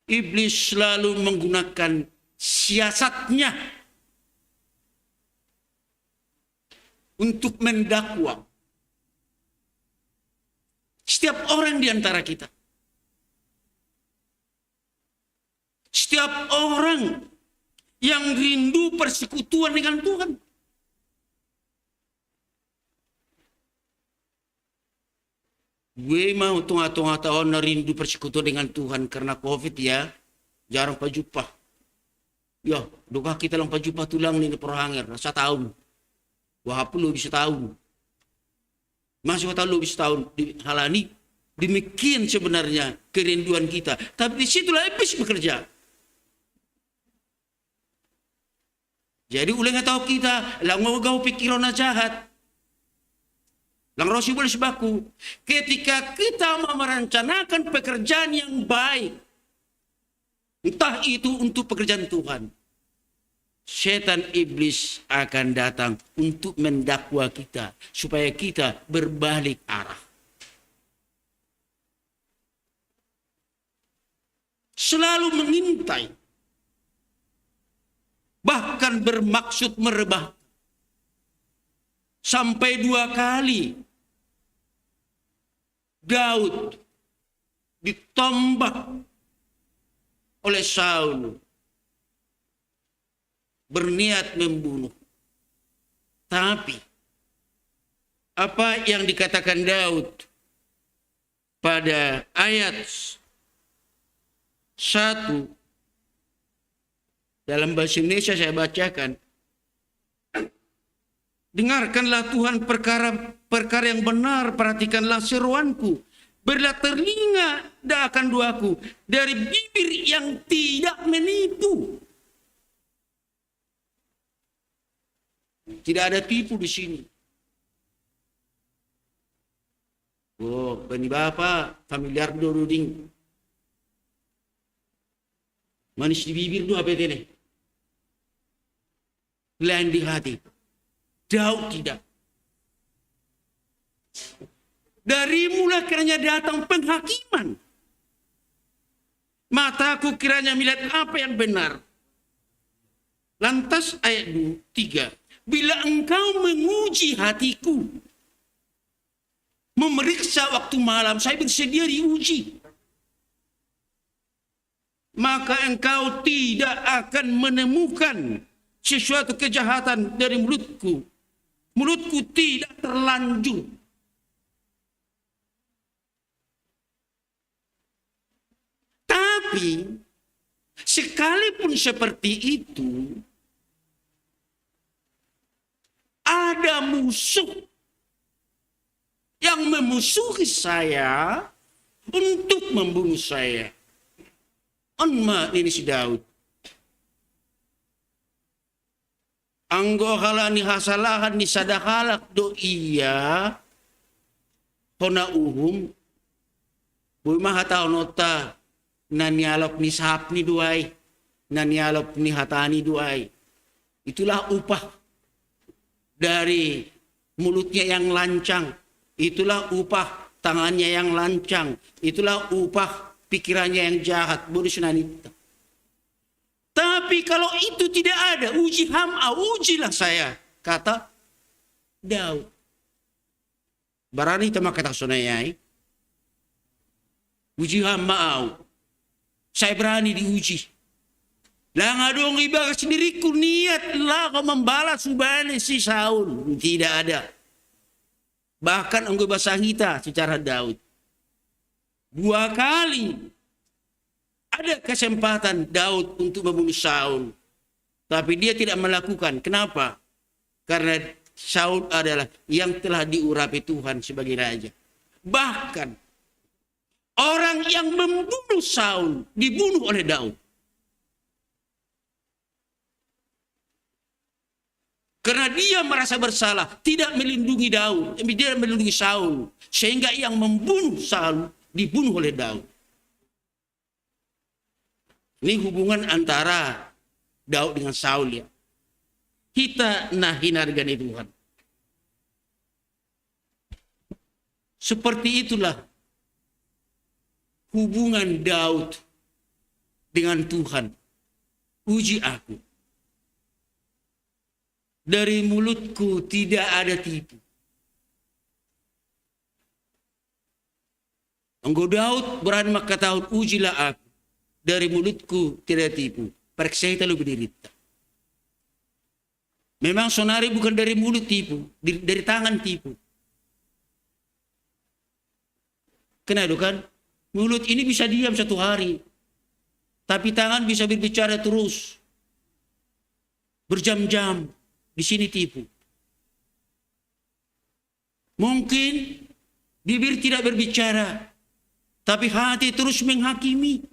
Iblis selalu menggunakan siasatnya untuk mendakwa setiap orang di antara kita. Setiap orang yang rindu persekutuan dengan Tuhan. Gue mau tengah-tengah tahun rindu persekutuan dengan Tuhan karena COVID ya. Jarang jumpa. Ya, doa kita lang jumpa tulang ni perhanger. Sa tahun. Wahapun lo bisa tahun. Masih tahu lo bisa tahun. Halani. Demikian sebenarnya kerinduan kita. Tapi disitulah iblis bekerja. Jadi ulang tahu kita. Lang mau pikiran jahat. Lang Rosi boleh sebaku, ketika kita mau merencanakan pekerjaan yang baik, entah itu untuk pekerjaan Tuhan, setan iblis akan datang untuk mendakwa kita, supaya kita berbalik arah. Selalu mengintai, bahkan bermaksud merebah. Sampai 2 kali Daud ditombak oleh Saul, berniat membunuh. Tapi apa yang dikatakan Daud pada ayat 1 dalam bahasa Indonesia saya bacakan. Dengarkanlah Tuhan perkara yang benar, perhatikanlah seruanku. Berilah telinga akan doaku dari bibir yang tidak menipu. Tidak ada tipu di sini. Oh, bani bapak, familiar doding. Manis di bibir itu apa ini? Lain di hati. Daud tidak. Dari mula kiranya datang penghakiman. Mataku kiranya melihat apa yang benar. Lantas ayat 3. Bila engkau menguji hatiku, memeriksa waktu malam, saya bersedia diuji. Maka engkau tidak akan menemukan sesuatu kejahatan dari mulutku. Mulutku tidak terlanjur. Tapi sekalipun seperti itu, ada musuh yang memusuhi saya untuk membunuh saya. Onma ini si Daud. Anggo halani hasalahan ni sadakalak do iya hona uhum buy mahataw nota nanialop ni sahap ni duay nanialop ni hatani duay. Itulah upah dari mulutnya yang lancang, itulah upah tangannya yang lancang, itulah upah pikirannya yang jahat. Budisunanita. Tapi kalau itu tidak ada, uji ham'a, ujilah saya, kata Daud. Barani tama kata sonayai. Uji ham'a, saya berani diuji. Lang adong iba sendiriku niatlah kau membalas subhane si Saul. Tidak ada. Bahkan engkau basahita secara Daud. 2 kali ada kesempatan Daud untuk membunuh Saul. Tapi dia tidak melakukan. Kenapa? Karena Saul adalah yang telah diurapi Tuhan sebagai raja. Bahkan orang yang membunuh Saul dibunuh oleh Daud. Karena dia merasa bersalah, tidak melindungi Daud, dia melindungi Saul. Sehingga yang membunuh Saul dibunuh oleh Daud. Ini hubungan antara Daud dengan Saul ya. Kita nah hinargani Tuhan. Seperti itulah hubungan Daud dengan Tuhan. Uji aku. Dari mulutku tidak ada tipu. Engkau Daud berani mengatakan, ujilah aku. Dari mulutku tidak tipu. Periksa kita lebih derita. Memang sonari bukan dari mulut tipu. Dari tangan tipu. Kenapa kan? Mulut ini bisa diam 1 hari. Tapi tangan bisa berbicara terus. Berjam-jam. Di sini tipu. Mungkin bibir tidak berbicara. Tapi hati terus menghakimi.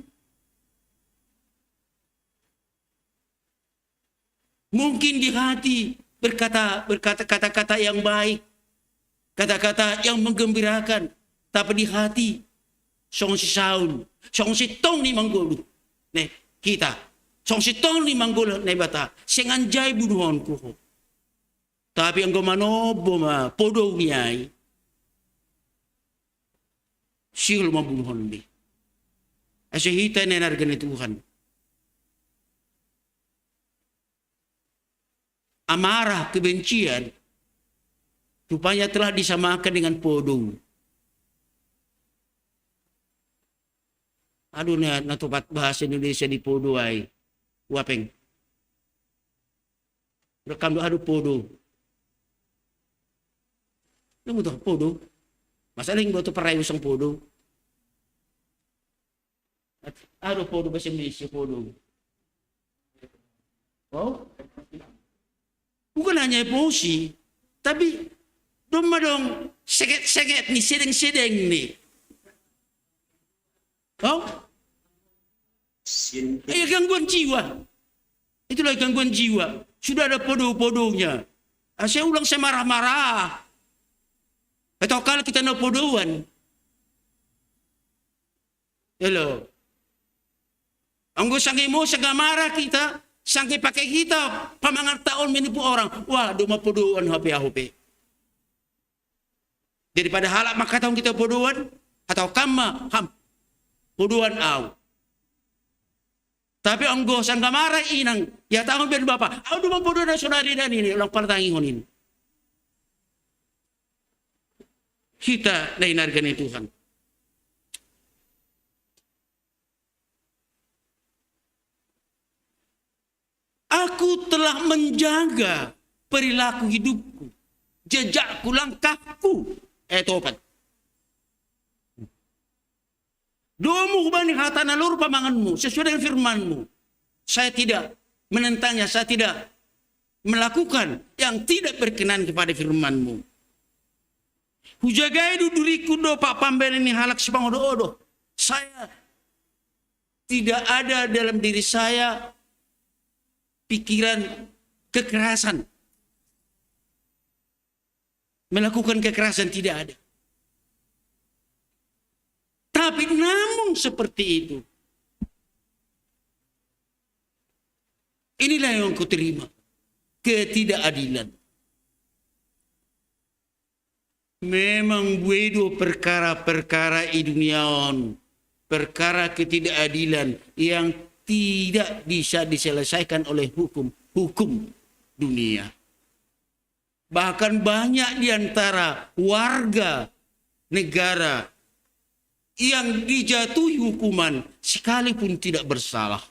Mungkin di hati berkata kata-kata yang baik. Kata-kata yang menggembirakan. Tapi di hati, song si Saul, song si tong ni manggolo. Ne, kita, song si tong ni manggolo ne bata, senganjay bunuhon ko. Tapi ang gumanobo ma, podo niyay, siguro mabunuhon ni. Asa hita na nargan ni Tuhan. Amarah, kebencian, rupanya telah disamakan dengan podo. Aduh na natupat bahasa Indonesia di podo ay wapeng. Rekam do aduh podo. Namu to podo. Masalah yung boto pareho sang podo. At aduh podo bahasa Indonesia podo. Oh? Bukan hanya emosi, tapi dong seget-seget nih, sedeng-sedeng nih. Oh? Gangguan jiwa. Itulah gangguan jiwa. Sudah ada podo-podonya. Saya ulang saya marah-marah. Atau kalau kita nak podoan. Hello. Anggo sangai mo, sangai marah kita. Sangai pakai kita. Pamangar taon menipu orang. Wah, duma podoan HP. Daripada halak maka tahu kita podoan. Atau kama podoan au. Tapi anggo sang marah inang, ya tahu ben bapak, au duma podo na saudari dan ini ulang partangingon ini. Kita nainargan Tuhan. Aku telah menjaga perilaku hidupku, jejakku, langkahku. Topat. Domu bani hata nalur pamanganmu sesuai dengan firmanmu. Saya tidak menentangnya, saya tidak melakukan yang tidak berkenan kepada firmanmu. Hujagai duduriku do pak pamben ini halak sipangodo-odo. Saya tidak ada dalam diri saya pikiran kekerasan. Melakukan kekerasan tidak ada. Tapi namun seperti itu. Inilah yang ku terima. Ketidakadilan. Memang buedo perkara-perkara di duniaon. Perkara ketidakadilan yang tidak bisa diselesaikan oleh hukum dunia. Bahkan banyak di antara warga negara yang dijatuhi hukuman sekalipun tidak bersalah.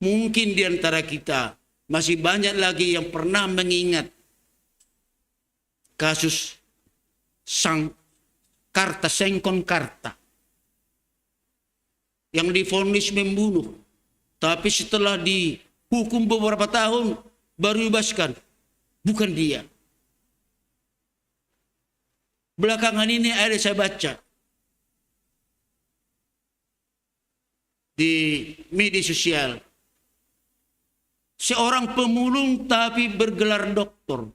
Mungkin di antara kita masih banyak lagi yang pernah mengingat kasus Sengkon Karta yang divonis membunuh, tapi setelah dihukum beberapa tahun baru dibebaskan. Bukan dia. Belakangan ini ada saya baca di media sosial. Seorang pemulung tapi bergelar doktor.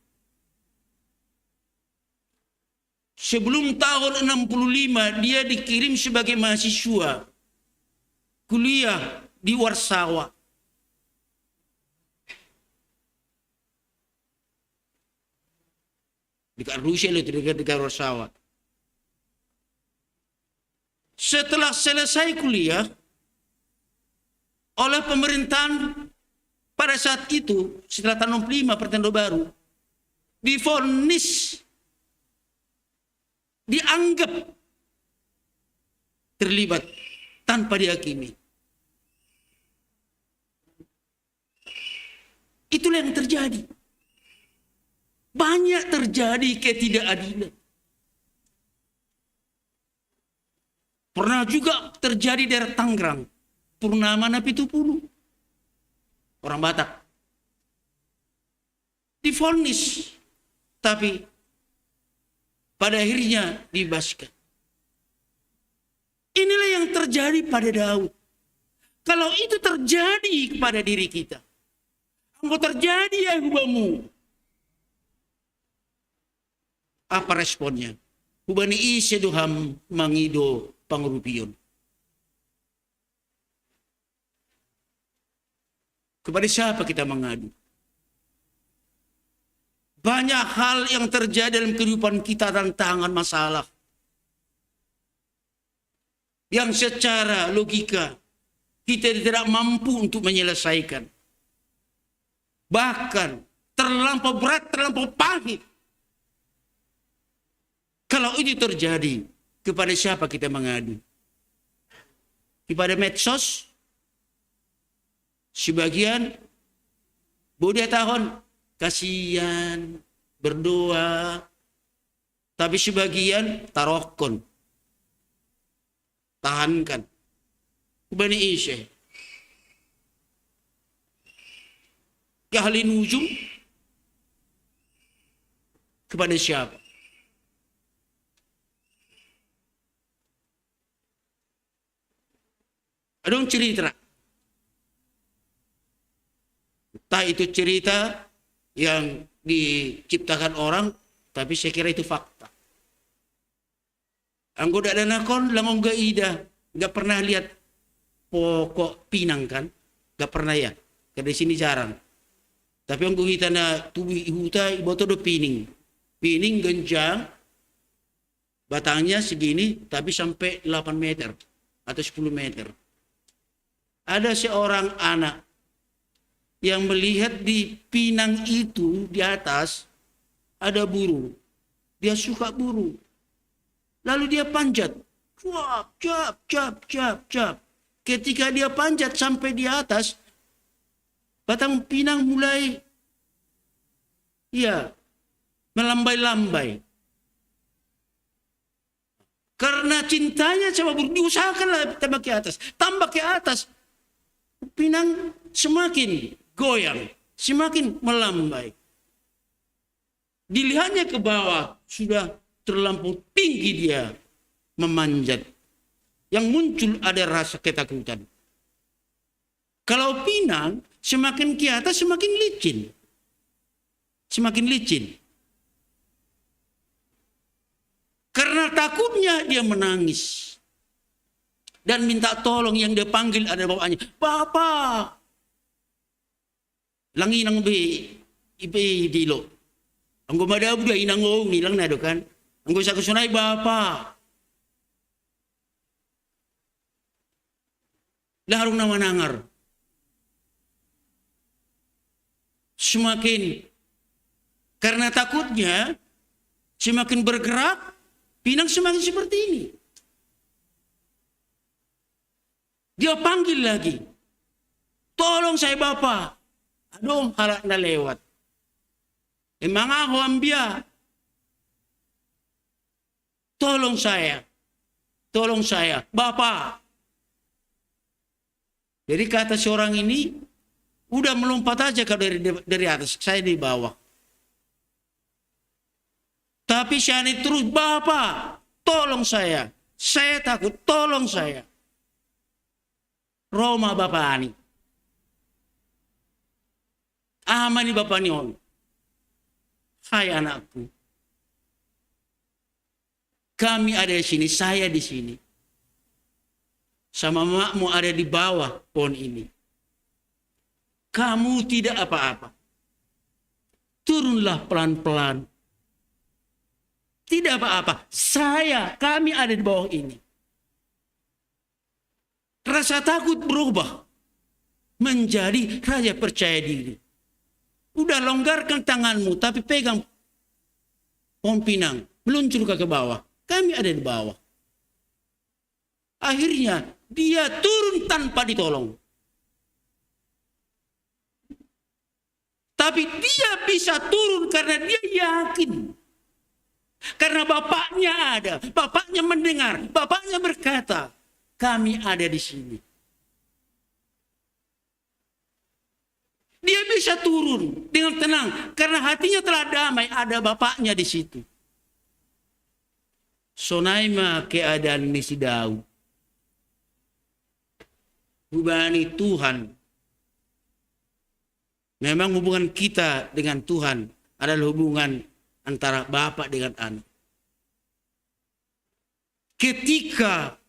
Sebelum tahun 65 dia dikirim sebagai mahasiswa kuliah di Warsawa. dekat Rusia itu dekat Warsawa. Setelah selesai kuliah, oleh pemerintahan pada saat itu, setelah tahun 65 Pertanda Baru, divonis, dianggap terlibat tanpa dihakimi. Itulah yang terjadi. Banyak terjadi ketidakadilan. Pernah juga terjadi di daerah Tangerang, Purnama Napitupulu, orang Batak. Divonis, tapi pada akhirnya dibebaskan. Inilah yang terjadi pada Daud. Kalau itu terjadi kepada diri kita, engkau terjadi ya hubamu, apa responnya? Hubani iseduham mangido pangurupion. Kepada siapa kita mengadu? Banyak hal yang terjadi dalam kehidupan kita, tantangan, masalah, yang secara logika kita tidak mampu untuk menyelesaikan. Bahkan terlampau berat, terlampau pahit. Kalau itu terjadi, kepada siapa kita mengadu? Kepada medsos? Sebagian boleh tahun kasihan, berdoa. Tapi sebagian tarokon, tahankan. Bani Isyah. Kehalin ujung kepada siapa? Ada cerita. Entah itu cerita yang diciptakan orang, tapi saya kira itu fakta. Anggota dan nakon langong gaida, nggak pernah lihat pokok pinang kan? Nggak pernah ya? Karena di sini jarang. Tapi ang guhita na tuwi ihuta iboto do pining. Pining genjang, batangnya segini, tapi sampai 8 meter atau 10 meter. Ada seorang anak yang melihat di pinang itu di atas ada burung. Dia suka burung. Lalu dia panjat. Cap, cap, cap, cap, cap. Ketika dia panjat sampai di atas, batang pinang mulai melambai-lambai. Karena cintanya sama burung, diusahakanlah tambah ke atas. Tambah ke atas, pinang semakin goyang, semakin melambai. Dilihatnya ke bawah, sudah terlampau tinggi dia memanjat. Yang muncul ada rasa ketakutan. Kalau pinang semakin ke atas semakin licin. Semakin licin. Karena takutnya dia menangis. Dan minta tolong, yang dia panggil ada bapaknya. Bapak. Langi nang be ipe dilo. Anggo madabu dia inang ngong nilang nado kan. Anggo sa kusunay bapak. Larong na manangar. Semakin karena takutnya semakin bergerak, pinang semakin seperti ini. Dia panggil lagi. Tolong saya bapak. Aduh, halak na lewat. Emang ako ambia. Tolong saya. Tolong saya. Bapak. Jadi kata seorang ini, udah melompat aja dari atas. Saya di bawah. Tapi saya terus, Bapak, tolong saya. Saya takut, tolong saya. Roma Bapak ani. Amani Bapak ni on. Hai anakku. Kami ada di sini, saya di sini. Sama makmu ada di bawah pohon ini. Kamu tidak apa-apa. Turunlah pelan-pelan. Tidak apa-apa. Kami ada di bawah ini. Rasa takut berubah menjadi raja percaya diri. Udah longgarkan tanganmu, tapi pegang pohon pinang. Meluncur ke bawah. Kami ada di bawah. Akhirnya dia turun tanpa ditolong. Tapi dia bisa turun karena dia yakin. Karena bapaknya ada, bapaknya mendengar, bapaknya berkata, kami ada di sini. Dia bisa turun dengan tenang karena hatinya telah damai, ada bapaknya di situ. Sonaima keadaan ini si Daud. Hubungan Tuhan. Memang hubungan kita dengan Tuhan adalah hubungan antara bapak dengan anak. Ketika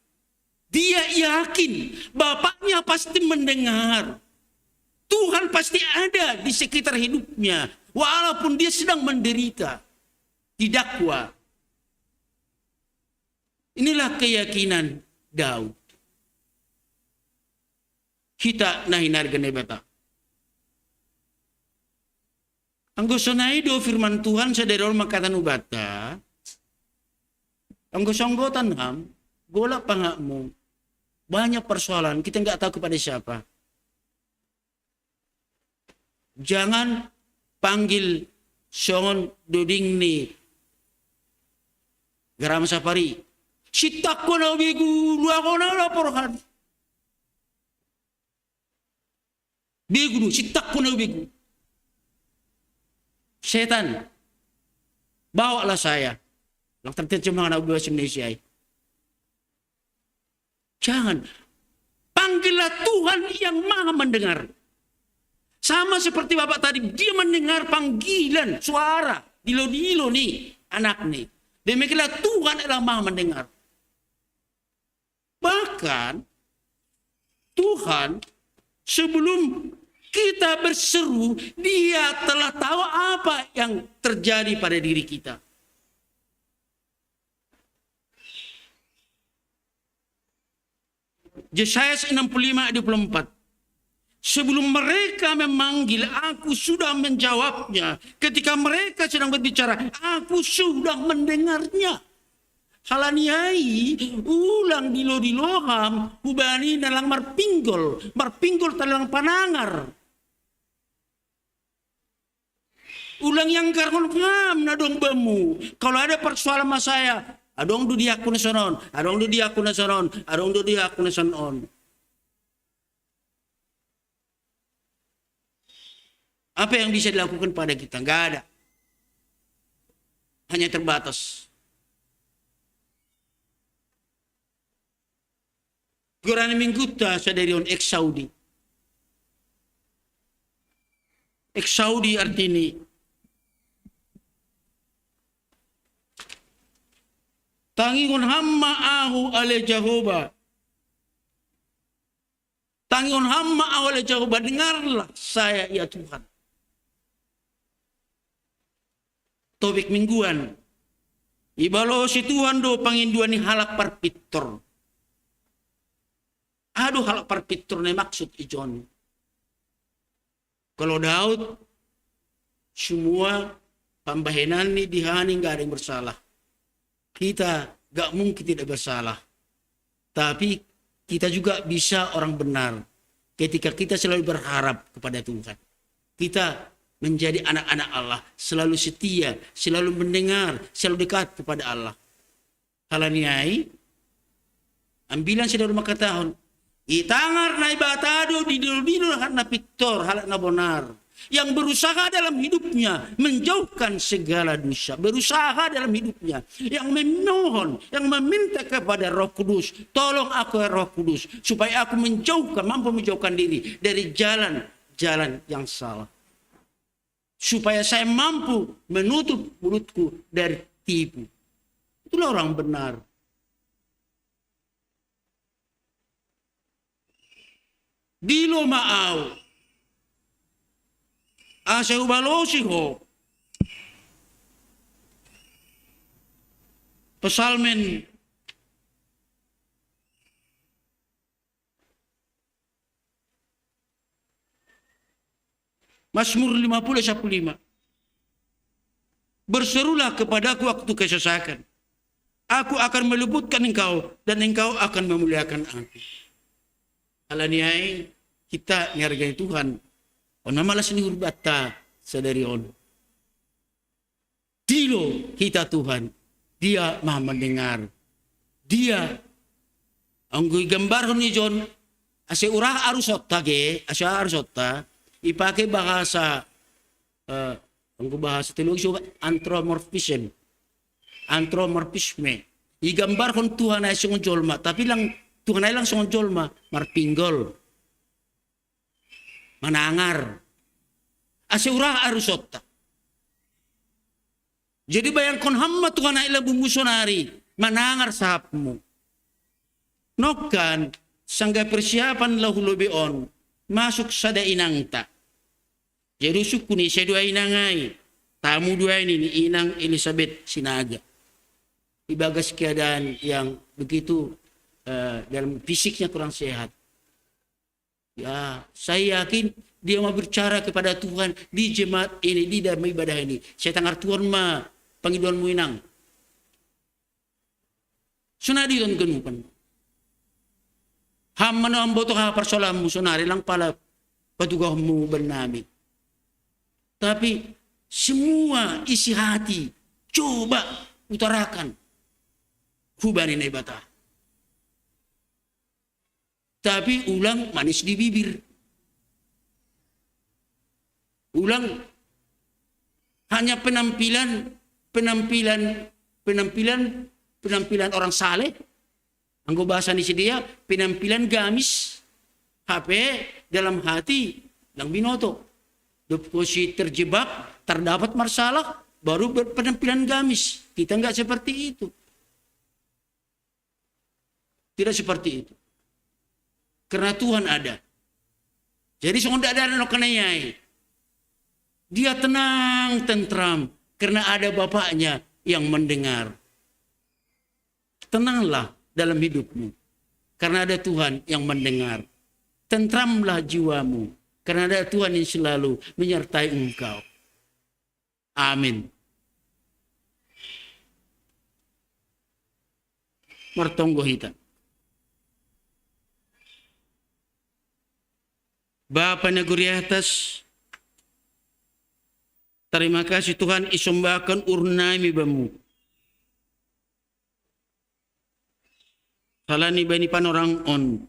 dia yakin bapaknya pasti mendengar, Tuhan pasti ada di sekitar hidupnya, walaupun dia sedang menderita, didakwa. Inilah keyakinan Daud. Kita nahinar genebata. Anggo sonai do firman Tuhan sadero makatan ubata. Anggo songgotan ham, golak pangakmu. Banyak persoalan, kita nggak tahu kepada siapa. Jangan panggil songon doding ni garam safari. Sitak ko na begu, dua ko na laporkan. Begu, sitak ko na begu. Setan, bawalah saya. Lang terjemah anak bahasa Indonesia. Jangan. Panggillah Tuhan yang maha mendengar. Sama seperti Bapak tadi, dia mendengar panggilan suara. Dilo-dilo nih, anak nih. Demikianlah Tuhan adalah maha mendengar. Bahkan, Tuhan sebelum kita berseru, dia telah tahu apa yang terjadi pada diri kita. Yesaya 65:24. Sebelum mereka memanggil, aku sudah menjawabnya. Ketika mereka sedang berbicara, aku sudah mendengarnya. Halaniai, ulang dilo-diloham, hubani dalang marpinggol talang panangar. Ulang yang kargon ngam na dong bemu. Kalau ada persoalan sama saya, adong du dia aku nasonon, adong du dia aku nasonon, adong du dia aku nasonon. Apa yang bisa dilakukan pada kita? Enggak ada. Hanya terbatas. Kurang mingguta sadarion ex-Saudi. Ex-Saudi artinya tangingon hamma ahu ale Jehovah. Tangingon hamma ahu ale Jehovah. Dengarlah saya ya Tuhan. Topik mingguan. Ibalo si Tuhan do panginduan ni halak parpitor. Aduh halak parpitor ni maksud ijon. Kalau Daud semua pembahanan ni dihani nggak ada yang bersalah. Kita gak mungkin tidak bersalah. Tapi kita juga bisa orang benar. Ketika kita selalu berharap kepada Tuhan. Kita menjadi anak-anak Allah. Selalu setia, selalu mendengar, selalu dekat kepada Allah. Halaniai, ambilan saudara maka tahun. Itangar na ibatado di dulu na piktor halak na bonar. Yang berusaha dalam hidupnya menjauhkan segala dosa. Berusaha dalam hidupnya. Yang memohon, yang meminta kepada Roh Kudus. Tolong aku ya Roh Kudus. Supaya aku mampu menjauhkan diri dari jalan-jalan yang salah. Supaya saya mampu menutup mulutku dari tipu. Itulah orang benar. Dilo maaw. Asa ubalosi ho. Pesalmen Mazmur 50:15. Berserulah kepadaku waktu kesesakan. Aku akan meluputkan engkau dan engkau akan memuliakan aku. Alaniai kita ngargai Tuhan. Ona malas ni hurbata sadari on. Dilo kita Tuhan. Dia maha mendengar. Dia anggoy gambar ni John ase urah arusotta ge, asa arusotta ipakai bahasa anggo bahasa teologi anthropomorphisme. Igambar kon Tuhan ay sung jolma, tapi lang Tuhan ay lang sung jolma marpinggol. Manangar. Ase urah arusotta. Jadi bayang kon hamma Tuhan ay lang bumusunari, manangar sahapmu. Nokan sangga persiapan lahulobeon masuk sada inangta. Jadi suku ni saya dua inangai. Tamu dua ini inang Elizabeth Sinaga. Ibagas keadaan yang begitu dalam fisiknya kurang sehat. Ya, saya yakin dia mau berbicara kepada Tuhan di jemaat ini, di dalam ibadah ini. Saya tangar Tuhan mah panggilan mu inang. Sunadi don genupan. Hamman ang boto ka parsolam mo sunari lang pala patugah mo bernami. Tapi semua isi hati coba utarakan hubani na ibata. Tapi ulang manis di bibir. Ulang hanya penampilan orang saleh. Anggo bahasa ni dia penampilan gamis. HP dalam hati lang binoto. Deposi terjebak, terdapat masalah, baru berpenampilan gamis. Kita enggak seperti itu. Tidak seperti itu. Karena Tuhan ada. Jadi sonda ada kenayai. Dia tenang, tentram. Karena ada Bapaknya yang mendengar. Tenanglah dalam hidupmu. Karena ada Tuhan yang mendengar. Tentramlah jiwamu. Karena ada Tuhan yang selalu menyertai engkau. Amin. Martonggo hita. Bapa negeri atas, terima kasih Tuhan isombakan urnami bamu. Salani bani panorang on.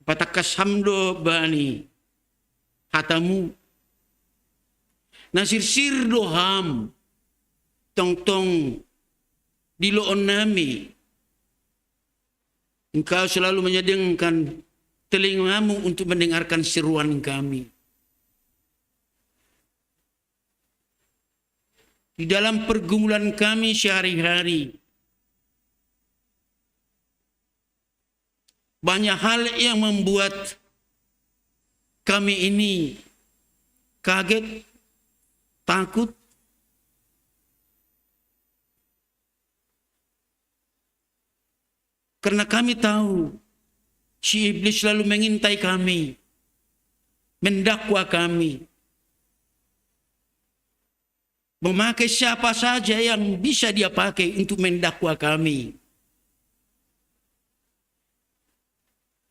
Patakas hamdo bani hatamu nasirsir doham tong-tong di loon nami. Engkau selalu menyedengkan telingamu untuk mendengarkan seruan kami. Di dalam pergumulan kami sehari-hari, banyak hal yang membuat kami ini kaget, takut. Karena kami tahu si iblis selalu mengintai kami, mendakwa kami. Memakai siapa saja yang bisa dia pakai untuk mendakwa kami.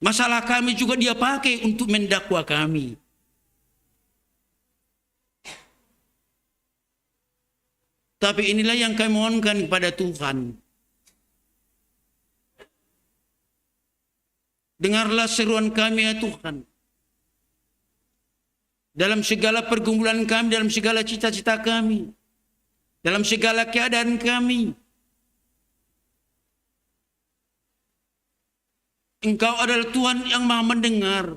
Masalah kami juga dia pakai untuk mendakwa kami. Tapi inilah yang kami mohonkan kepada Tuhan. Dengarlah seruan kami ya Tuhan. Dalam segala pergumulan kami, dalam segala cita-cita kami. Dalam segala keadaan kami. Engkau adalah Tuhan yang maha mendengar.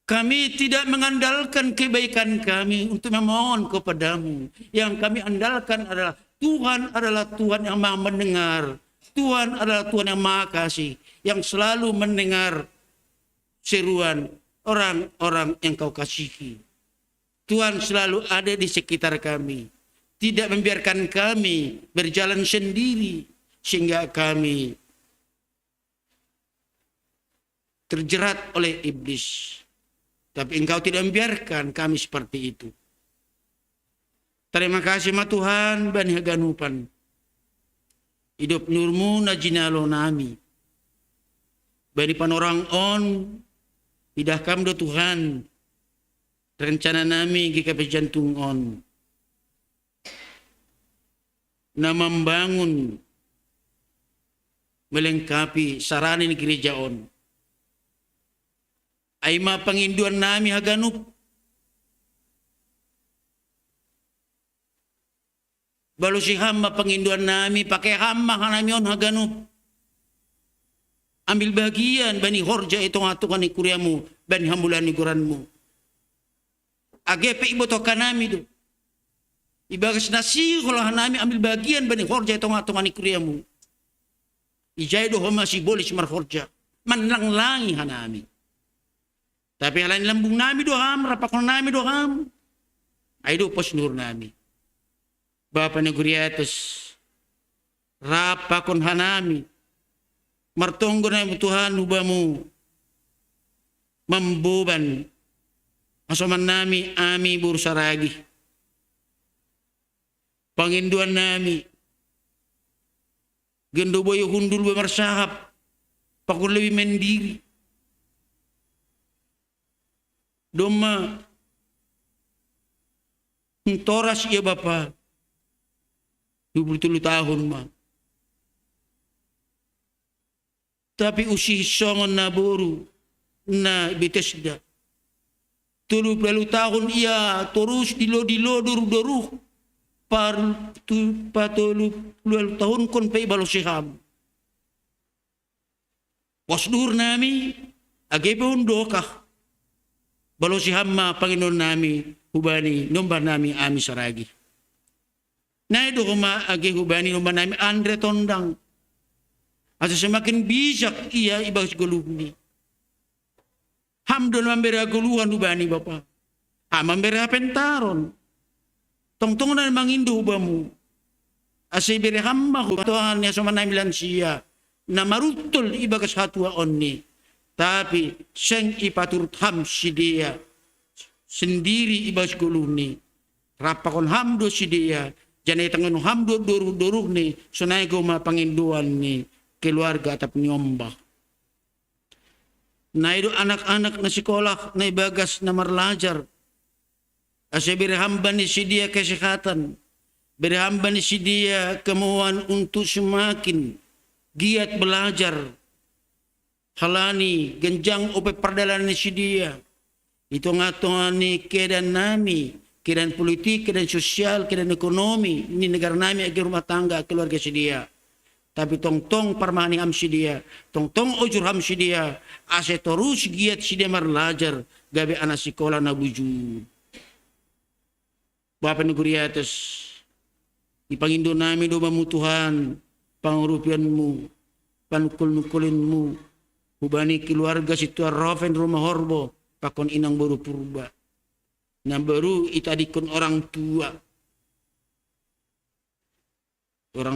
Kami tidak mengandalkan kebaikan kami untuk memohon kepadamu. Yang kami andalkan adalah Tuhan yang maha mendengar. Tuhan adalah Tuhan yang maha kasih. Yang selalu mendengar seruan orang-orang yang kau kasihi. Tuhan selalu ada di sekitar kami. tidak membiarkan kami berjalan sendiri sehingga kami terjerat oleh iblis. Tapi Engkau tidak membiarkan kami seperti itu. Terima kasih ma Tuhan bani haganupan. Hidup nurmu na jinalo nami. Bani panorang on, idahkam do Tuhan. Rencana nami gika pejantung on. Na membangun, melengkapi saranin gereja on. Aima panginduan nami haganup. Balu si hamba panginduan nami pakai hamba kanami on haganup. Ambil bagian bani horja itu ngatukan ikuriamu, bani hambulan ikuranmu. Agepe ibotokan nami do. Ibagas nasi kalau nami ambil bagian bani horja itu ngatukan ikuriamu. Ijai do homa si boleh semar horja. Manlang-langi hanami. Tapi halain lambung nami doham, rapakon nami doham. Aido pos nur nami. Bapa neguriatus, rapakon hanami. Martonggo na Tuhan ubamu. Mambuban. Asoman nami ami bursaragi. Panginduan nami. Gendo boyo hundul bemarsahap. Pakon lebih mendiri. Doma toras iya Bapa 27 tahun ma. Tapi usi songon na boru na Bethesda 30 tahun ia terus dilo doruh par tu patolu 20 tahun kon pay balosiham. Wasdur nami agepon dokah. Balo si hamma Panginoon nami hubani nomba nami ami saragi. Na do kuma agi hubani nomba nami Andre Tondang. Asa semakin bijak ia ibas gulubni. Hamdon memberi guluhan hubani Bapa. Memberi pentaron. Tong-tong na mangindu hubamu. Asa iberi hamma Tuhan ya sama nami lansia. Na marutol ibagas hatua onni. Tapi seng ipaturut ham si dia sendiri ibas guluni rapakon hamdo si dia jangan tangan hamdo doruh ni sunai goma panginduan ni keluarga atap nyombah. Na itu anak-anak na sekolah na bagas na marlajar asa berhamba ni si dia kesehatan berhamba ni si dia kemauan untuk semakin giat belajar. Halani genjang ope perdalan ni si dia. Itu ngatuan ni keadaan nami, keadaan politik, keadaan sosial, keadaan ekonomi, ini negara nami agi rumah tangga keluarga si dia. Tapi tong-tong parmani ham si dia, tong-tong ojur ham si dia, ase terus giat si dia marlajar, gabe anak sekolah na buju. Bapak neguriatus, ipangindo nami do mamu Tuhan, pangurupianmu, panukul-nukulinmu, hubani keluarga situ Rofen rumah horbo pakon inang baru purba na baru itadikon orang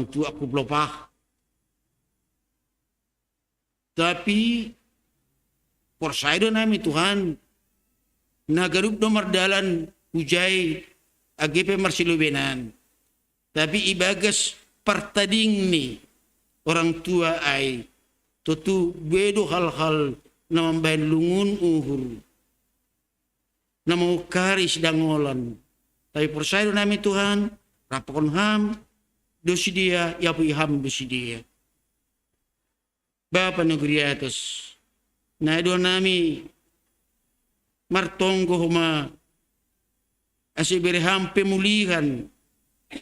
tua kublopah tapi porsaido nami Tuhan nagarup nomor dalan hujai agepe marsilubenan tapi ibagas partading ni orang tua ai Tutu bedo hal-hal na mambayan lungun uhur. Na mengukari sedang ngolan. Tapi persaya nami Tuhan, rapakon ham, dosi dia, yapu iham dosi dia. Bapa negeri atas, na do nami, martonggo huma, asi berham pemulihan,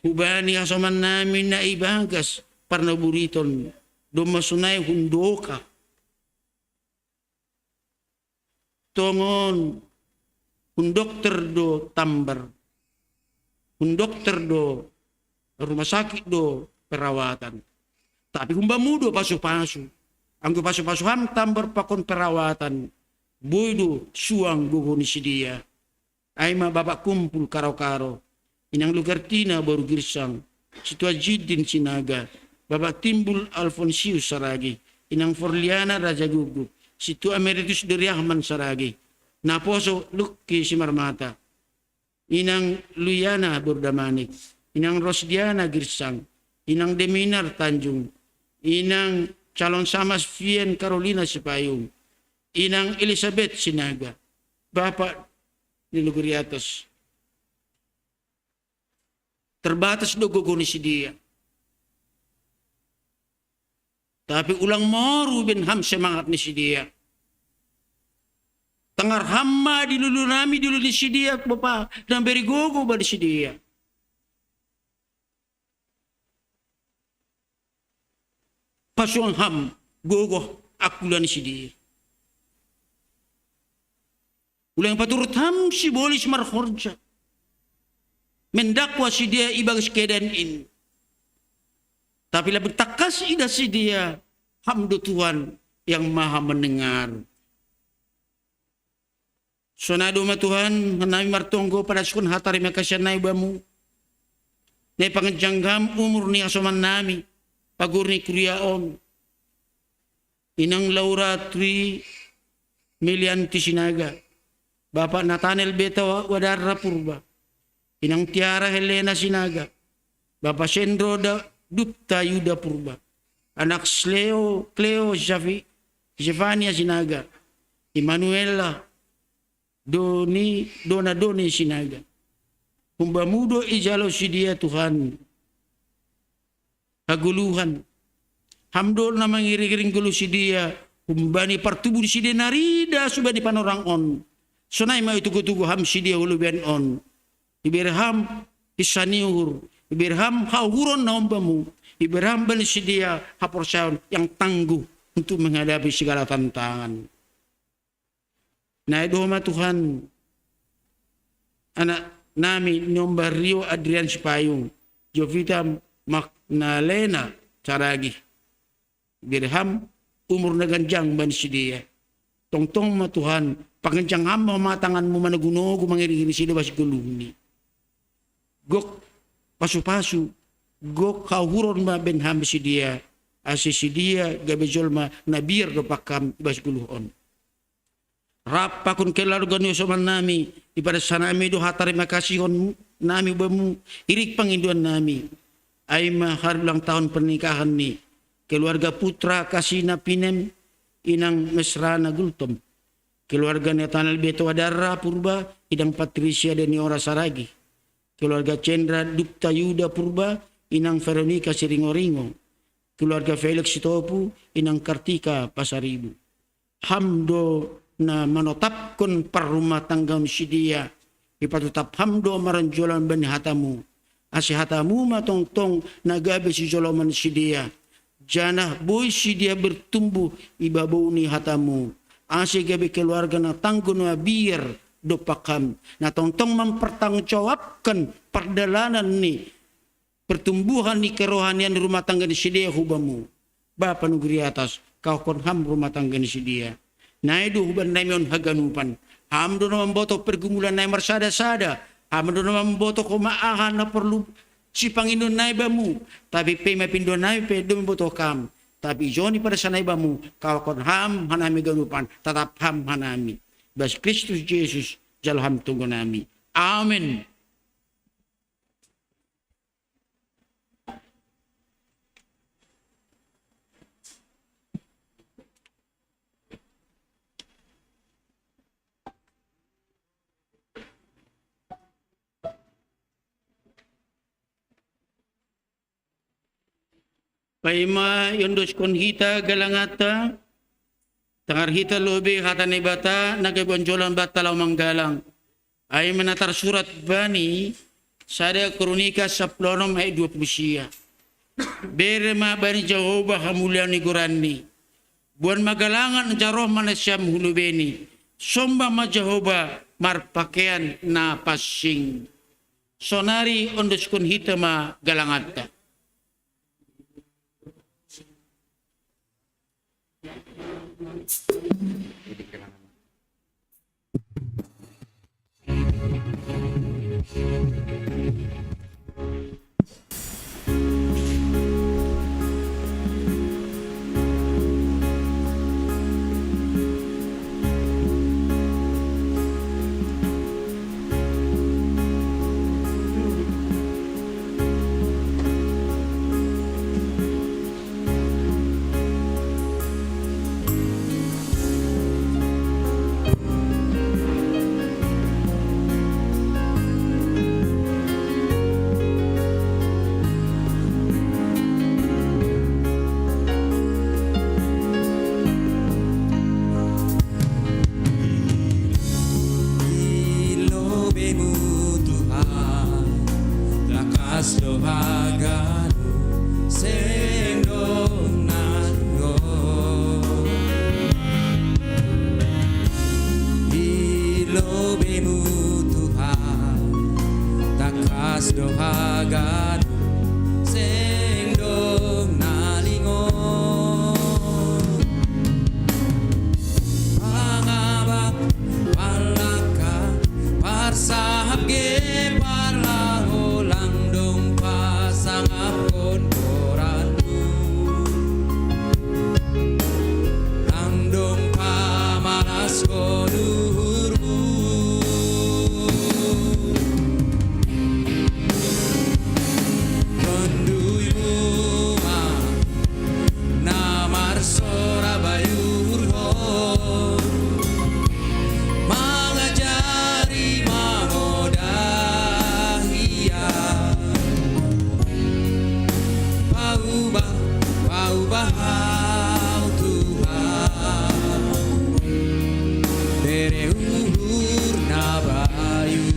hubani asaman namin na ibagas, parna buriton, do masunay hundoka. Tongon dokter do tambar. Dokter do rumah sakit do perawatan. Tapi humbamu do pasu-pasu. Anggo pasu-pasu ham tambar pakon perawatan. Boy do suang guhuni si dia. Ay ma babak kumpul karo-karo. Inang Lugartina baru girsang. Situ Ajidin Sinaga. Bapak Timbul Alfonsius Saragi. Inang Forliana Raja Guguk. Situ Emeritus Deriahman Saragi. Naposo Luki Simarmata. Inang Luyana Burdamanik. Inang Rosdiana Girsang. Inang Deminar Tanjung. Inang Calon Samas Fien Carolina Sipayung. Inang Elizabeth Sinaga. Bapak ni Luguriatos. Terbatas dogogo ni si dia. Tapi ulang moru ben ham semangat ni si dia. Tangar hamma di lulu nami dulu di si dia bapa dan beri gogo ba di si dia. Pasuang ham gogo akulan ni si dia. Ulang paturut ham si bolis marhorja. Mendakwa si dia ibang sekedan in. Tapi lebih takas ida si dia. Hamdu Tuhan yang maha mendengar. Sonado ma Tuhan, hanami martonggo pada sukun hatari makasyan na ibamu. Ne pangenjanggam umur ni asoman nami. Pagur ni kuriaon. Inang Laura Tri Milianti Sinaga. Bapak Nathaniel Beta Wadarra Purba. Inang Tiara Helena Sinaga. Bapak Sendro Dupta Yuda Purba. Anak Cleo Zefania Sinaga. Emanuela Dona Doni Sinaga. Humbamudo ijalo si dia Tuhan. Haguluhan. Hamdol na mangiring-iring gulu si dia. Humbani partubu si dia narida subani panorang on. Sonay ma itugu-tugu ham si dia hulubian on. Ibirham isaniur. Ibirham hauhuron na umbamu. Ibirham bani si dia haporsayon yang tangguh untuk menghadapi segala tantangan. Naidoma Tuhan anak nami nomba Rio Adrian Sipayung. Jovita Magdalena Caragi. Birham umur naganjang bani si dia. Tongtong ma Tuhan panganjang ham matangan mo managunogo mangiri-giri sila bas guluni. Gok pasu-pasu. Gok kauhuron ma benham si dia. Asi si dia gabejol ma nabir do pakam bas guluhon. Rapa kun keluarga ni soman nami ipada sanami do hatari makasihon nami bamu irik panginduan nami. Ay maharulang tahun pernikahan ni keluarga putra kasina pinem inang mesrana gultom. Keluarga Nathaniel Beto Wadarra Purba inang Patricia Deniora Saragi. Keluarga Cendra Dupta Yuda Purba inang Veronica Siringoringo. Keluarga Felix Sitopu inang Kartika Pasaribu. Hamdo na manotapkon parrumah tangga si dia. Ipatutap hamdo maranjolan bani hatamu. Asi hatamu matongtong nagabe si joloman si dia. Janah boy si dia bertumbuh ibabaw ni hatamu. Asi gabi keluarga na tanggo na biar dopakam. Na tongtong mempertanggungjawabkan perdalanan ni pertumbuhan ni kerohanian rumah tangga ni si dia hubamu. Bapa nugri atas kau kon ham rumah tangga ni si dia. Naidu huban naimun haganupan. Hamdo na memboto pergumulan na marsada-sada. Hamdo na memboto kumaahan na perlu si Panginoon naibamu. Tapi pe mapindo naib pe dumboto kam. Tapi joni pada sa naibamu. Kau kon ham hanami ganupan. Tatap ham hanami. Bas Kristus Jesus jalham tunggu nami. Amin. Paima yondos kon hita galangata tangar hita lobe hata ni bata nagebonjolan bata law manggalang ay menatar surat bani sada kronika 10 ayat 20 berema bani Jehovah hamulian ni gurani buan magalangan jaroh manasyam hulubeni somba ma Jehovah marpakaian na passing sonari ondos kon hita ma galangata. bahau Tuhan bereuhur nabayu.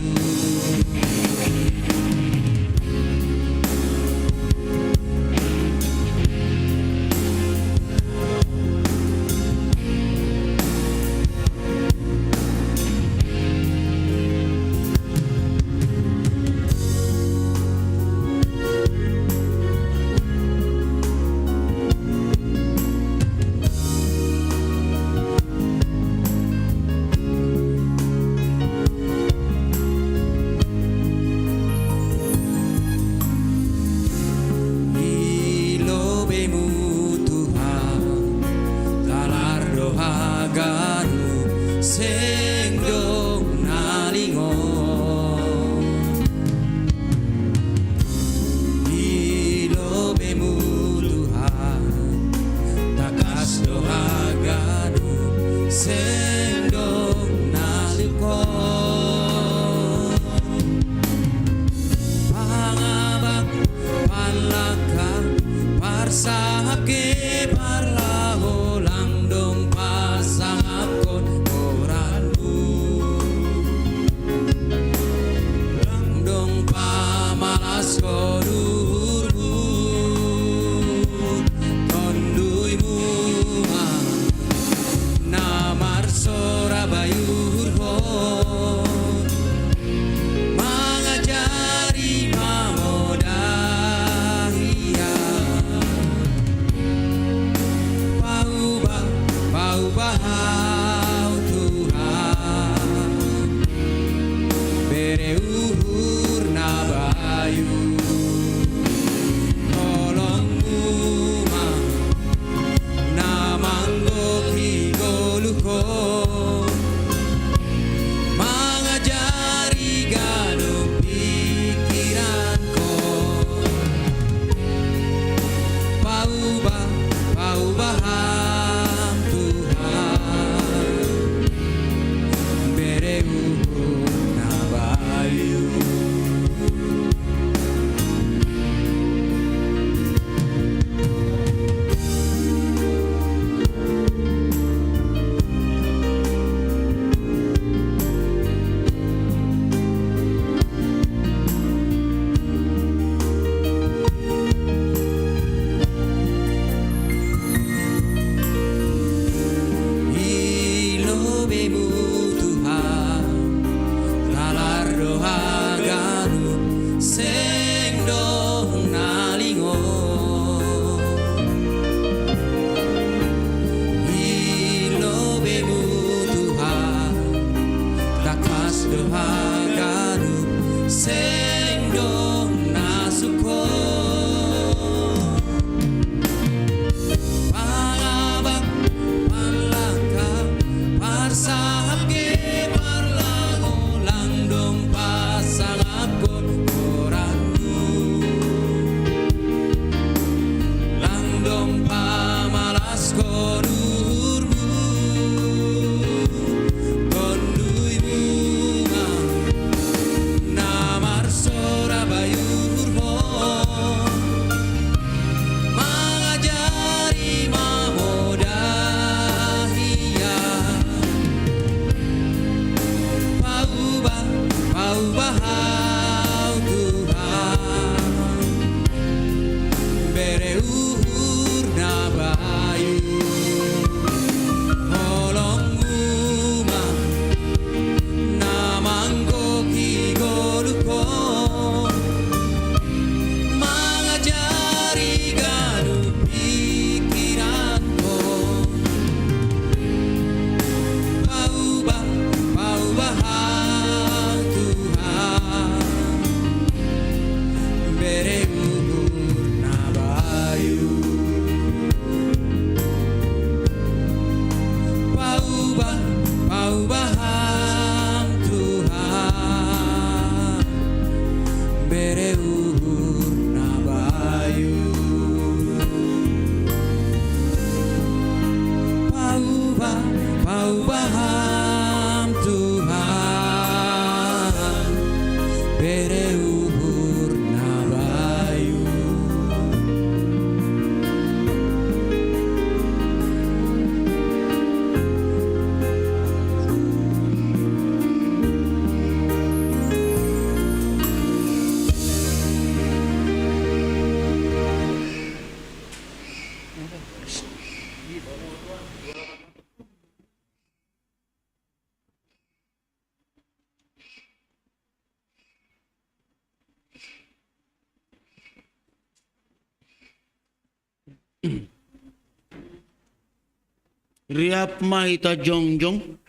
Riap mahita jongjong.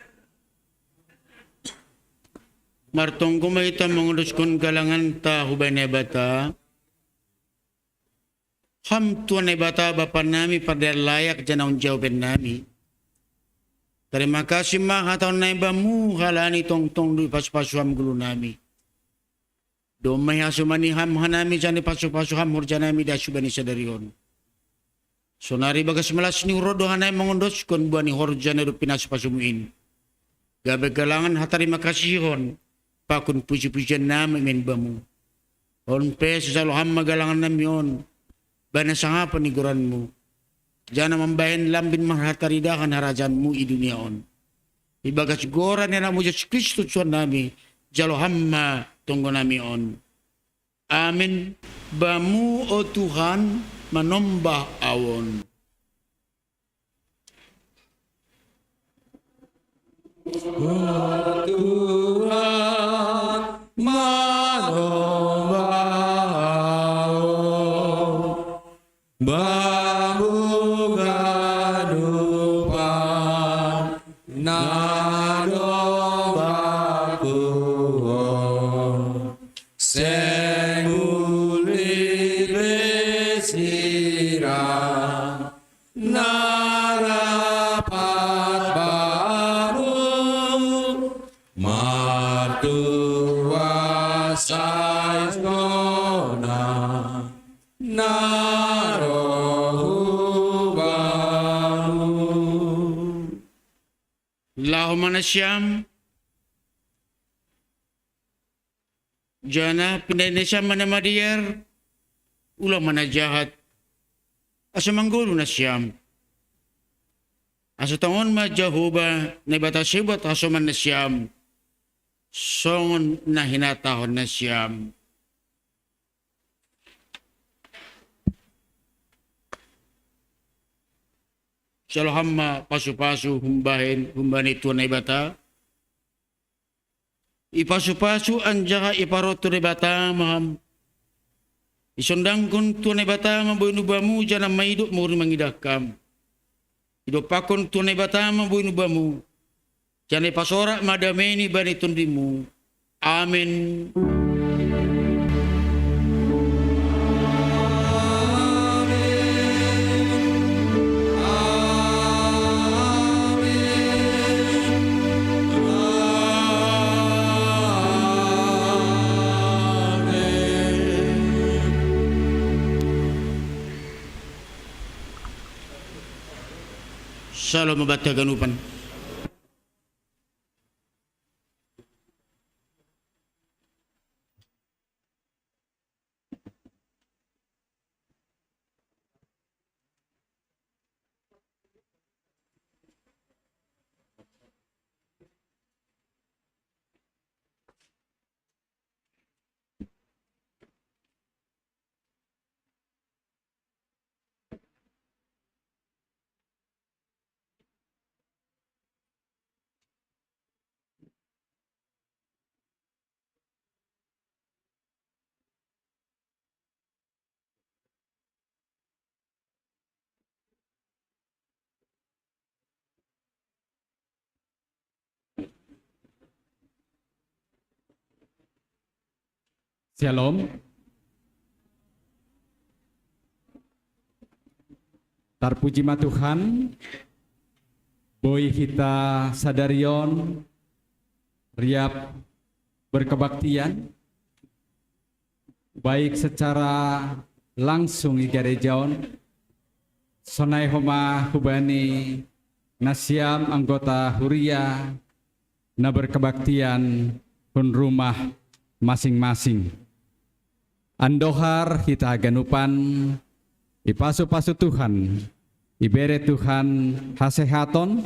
Martong ko mahita menguruskan galangan ta hubay bata. Ham tuan bata bapa nami pada layak janaun jawaban nami. Terima kasih mahataon na ibamu halani tong du pas-pasuham gulu nami. Domay hasumani ham hanami jani pasu-pasuham hurjanami dasubani sadarion. Sonari bagas melas ni urodo hanay mengondos kon buani horjana do pinasupasumuin. Gabe galangan hatari makasihon pakun puji-pujian nami men bamu. On pe selalu ham magalangan nami on. Bana sanga paniguranmu. Jana membayan lambin mahataridakan harajanmu i dunia on. Ibagas goran yang namu Yesus Kristus Tuhan nami. Jalo hamma tunggu nami on. Amin. Bamu o Tuhan menombah awon. Tuhan manombah bamu gadupan nadombaku sembuli besirang narapat bamu martua saizkona Allahumma nasyam. Jana pindah nasyam mana madiyar. Ulah mana jahat. Asa manggulu nasyam. Asa tangon ma Jehovah na bata sibat asuman nasyam. Songon na hinatahon nasyam. Shalhamma pasu-pasu humbani tuan ibata. Ipasu-pasu anjaga iparotu ibata maham. Isondang kun tuan ibata mabuinu bamu jana maiduk muri mangidakam. Hidup pakon tuan ibata mabuinu bamu. Jana pasora madameni bani tundimu. Amin. Salam membaca ganupan. Shalom. Terpuji ma Tuhan, boy kita sadarion, riap berkebaktian, baik secara langsung di gerejaon, sonai homa hubani nasyam anggota huria, na berkebaktian pun rumah masing-masing. Andohar kita ganupan ipasu-pasu Tuhan, ibere Tuhan hasehaton,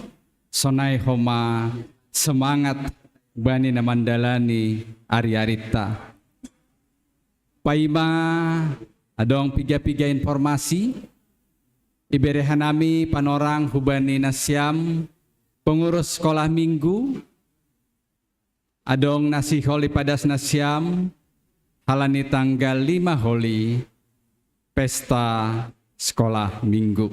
sonai homa semangat bani namandalani ari-arita. Paima adong piga-piga informasi, ibere hanami panorang hubani nasyam, pengurus sekolah minggu, adong nasi holi padas nasyam, halani tanggal 5 holi, pesta sekolah minggu.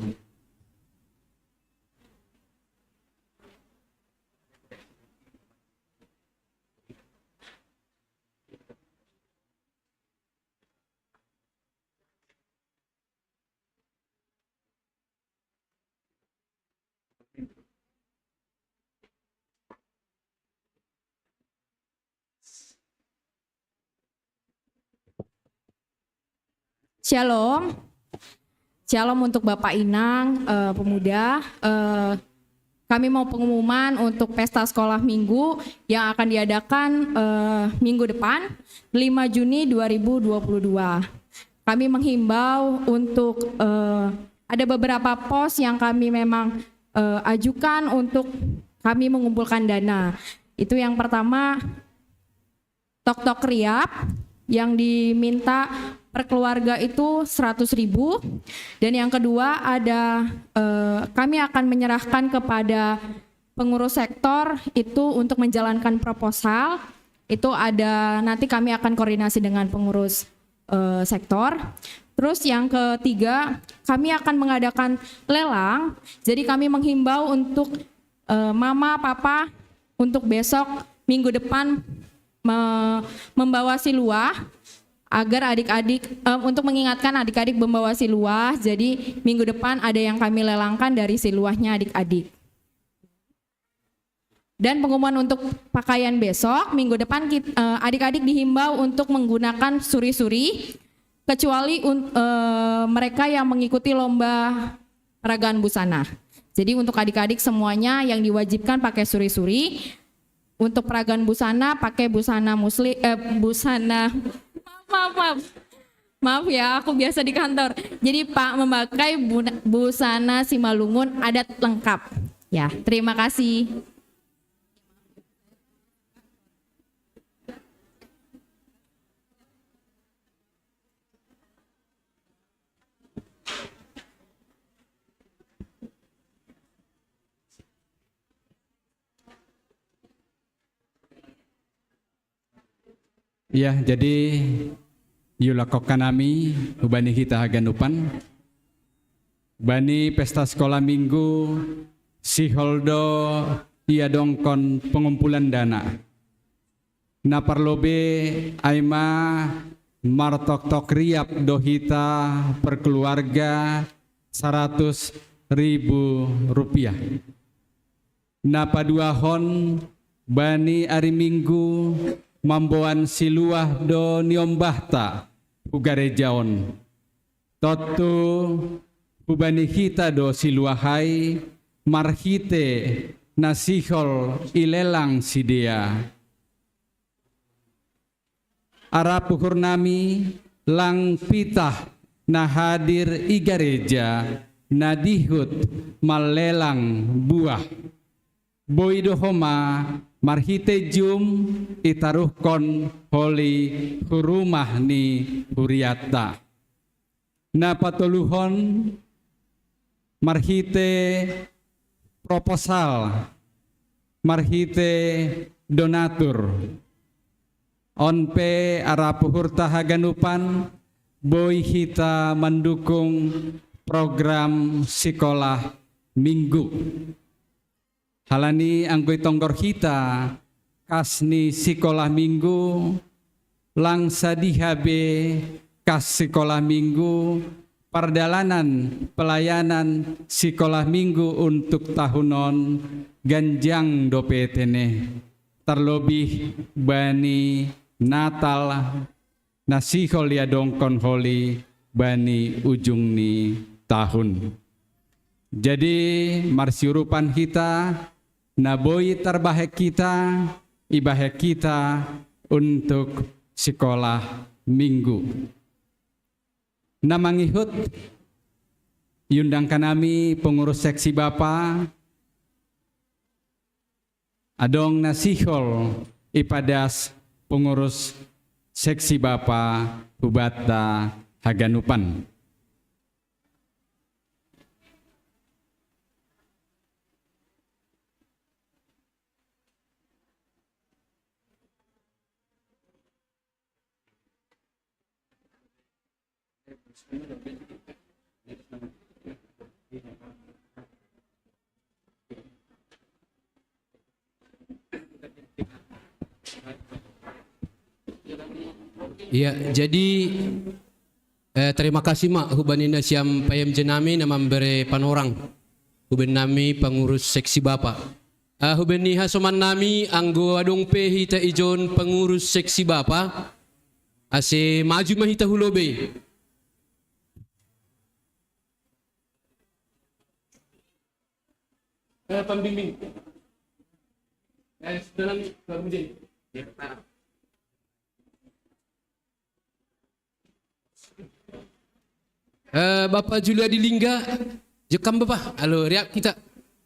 Shalom, shalom untuk Bapak Inang, pemuda. Kami mau pengumuman untuk pesta sekolah minggu yang akan diadakan minggu depan, 5 Juni 2022. Kami menghimbau untuk ada beberapa pos yang kami memang ajukan untuk kami mengumpulkan dana. Itu yang pertama, tok-tok riap yang diminta per keluarga itu 100.000, dan yang kedua ada kami akan menyerahkan kepada pengurus sektor itu untuk menjalankan proposal. Itu ada, nanti kami akan koordinasi dengan pengurus sektor. Terus yang ketiga, kami akan mengadakan lelang. Jadi kami menghimbau untuk mama papa untuk besok minggu depan membawa siluah, agar adik-adik, untuk mengingatkan adik-adik membawa siluah. Jadi minggu depan ada yang kami lelangkan dari siluahnya adik-adik. Dan pengumuman untuk pakaian besok, minggu depan adik-adik dihimbau untuk menggunakan suri-suri, kecuali mereka yang mengikuti lomba peragaan busana. Jadi untuk adik-adik semuanya yang diwajibkan pakai suri-suri. Untuk peragaan busana pakai busana muslim, maaf ya, aku biasa di kantor. Jadi Pak memakai busana Simalungun adat lengkap. Ya, terima kasih. Ya, jadi yulakokan nami ubani kita haganupan bani pesta sekolah minggu si holdo ia dongkon pengumpulan dana na parlobe aima martok-tok riap dohita per keluarga 100.000 rupiah. Na paduahon bani hari minggu mamboan siluah do niombahta ugarejaon totu ubani kita do siluahai marhite nasihol ilelang sidia ara puhur nami lang pitah na hadir igareja na dihut malelang buah boidohoma marhite jum itaruhkon holi hurumah ni huriata. Na patuluhon marhite proposal, marhite donatur. Onpe arapuhur tahaganupan boy hita mendukung program sekolah minggu. Halani anggoy tonggor kita kasni sekolah minggu langsa dihabe kas sekolah minggu perdalanan pelayanan sekolah minggu untuk tahunon ganjang dopetene terlebih bani Natal nasihol ya dongkon holi bani ujung ni tahun. Jadi marsiurupan kita naboi terbahek kita, ibahek kita untuk sekolah minggu. Namangihut yundangkan kami pengurus seksi Bapa adong nasihol ipadas pengurus seksi Bapa Hubata Haganupan. Ya, jadi terima kasih mak hubani nasiam payam jenami nama memberi panorang huban nami pengurus seksi bapak. Hubani hasoman nami anggo adong pe hita ijon pengurus seksi bapak ase maju mahita hulobe. Pembimbing. Dalam kemudian. Bapak Julia di Lingga, jekam bapak, halo riak kita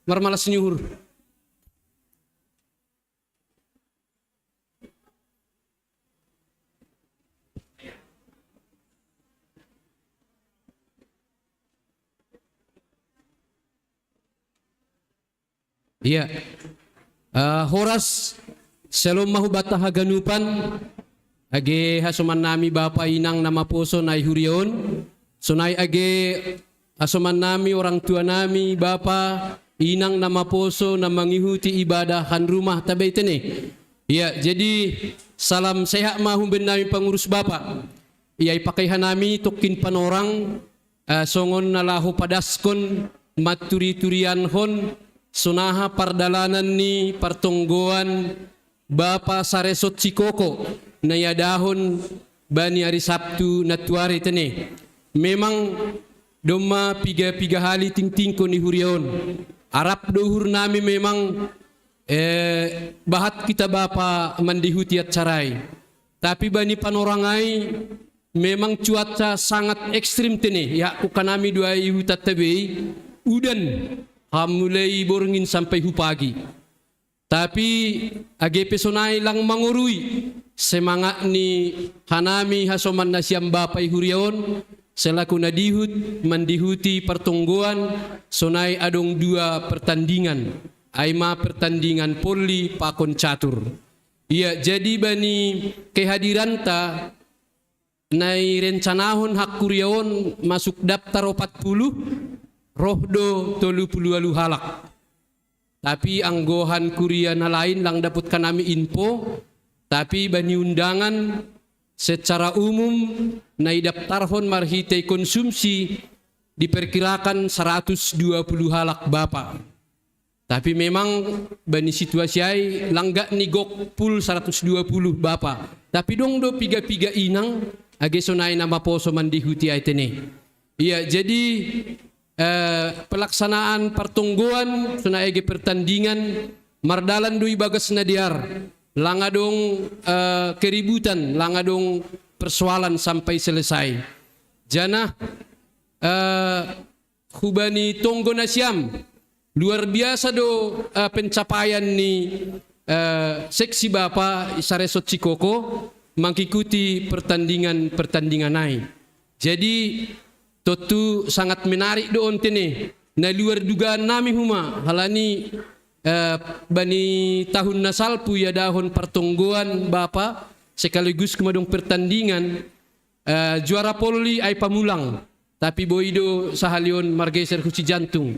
marmalas nyuhur. Iya, Horas selom mahu bata haganupan, age hasuman nami bapak inang nama poso nai hurion. Sunai age asoman nami orang tua nami bapa inang nama poso na mengikuti ibadahan rumah tabe itene. Ya, jadi salam sehat mahum ben nami pengurus bapa. Iya ipakaihan nami tokin panorang songon nalahu padaskon maturi-turian hon sunaha pardalanan ni partonggoan bapa saresot cikoko na yadahon bani hari Sabtu natuari tene. Memang doma piga hali ting ko ni hurion. Arab dohur nami memang bahat kita bapa mandihuti at carai. Tapi bani panorangai memang cuaca sangat ekstrim tene. Ya kukanami dua ihutat tabi udan mulai borngin sampai hupagi. Tapi age pesonai lang mangurui semangat ni hanami hasoman nasiam bapai hurion. Selaku nadihut mandihuti pertungguan sonai adong dua pertandingan aima pertandingan poli pakon catur. Iya jadi bani kehadiranta nai rencanahon hak kuriaon masuk daftar 40 rohdo 30 halak. Tapi anggohan kurian lain lang dapat kanami info tapi bani undangan secara umum nai daftarhon marhite konsumsi diperkirakan 120 halak bapak. Tapi memang bani situasi ai langga ni gok pul 120 bapak. Tapi dong do piga inang age sonai nama poso mandihuti ai tene. Iya jadi pelaksanaan pertungguan sonai age pertandingan mardalan dui bagas nadiar. Langadong keributan, langadong persoalan sampai selesai. Jana hubani tonggo nasiam luar biasa do pencapaian ni seksi bapa Saresot Cikoko mengikuti pertandingan nai. Jadi tentu sangat menarik do ontene. Na luar dugaan nami huma halani bani tahun nasalpu ya dahon pertonggoan bapa sekaligus kemadong pertandingan juara poli ai pamulang tapi boido sahalion margeser kuci jantung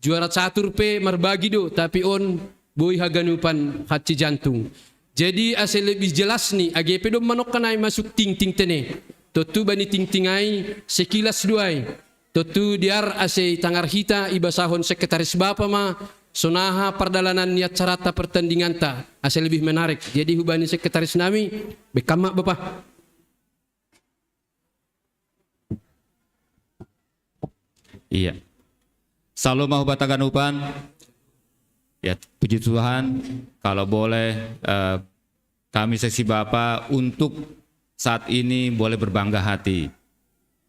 juara catur pe marbagi do tapi on boy haganupan hati jantung. Jadi asal lebih jelas nih AGP do manok kanai masuk ting tene totu bani ting ai sekilas duai totu diar ase tangar hita ibasahon sekretaris bapa ma sonaha perdalanan niat carata pertandingan ta asal lebih menarik. Jadi hubani sekretaris nami bekamak bapak. Iya. Salam mau bataganupan. Ya puji Tuhan kalau boleh kami seksi Bapak untuk saat ini boleh berbangga hati.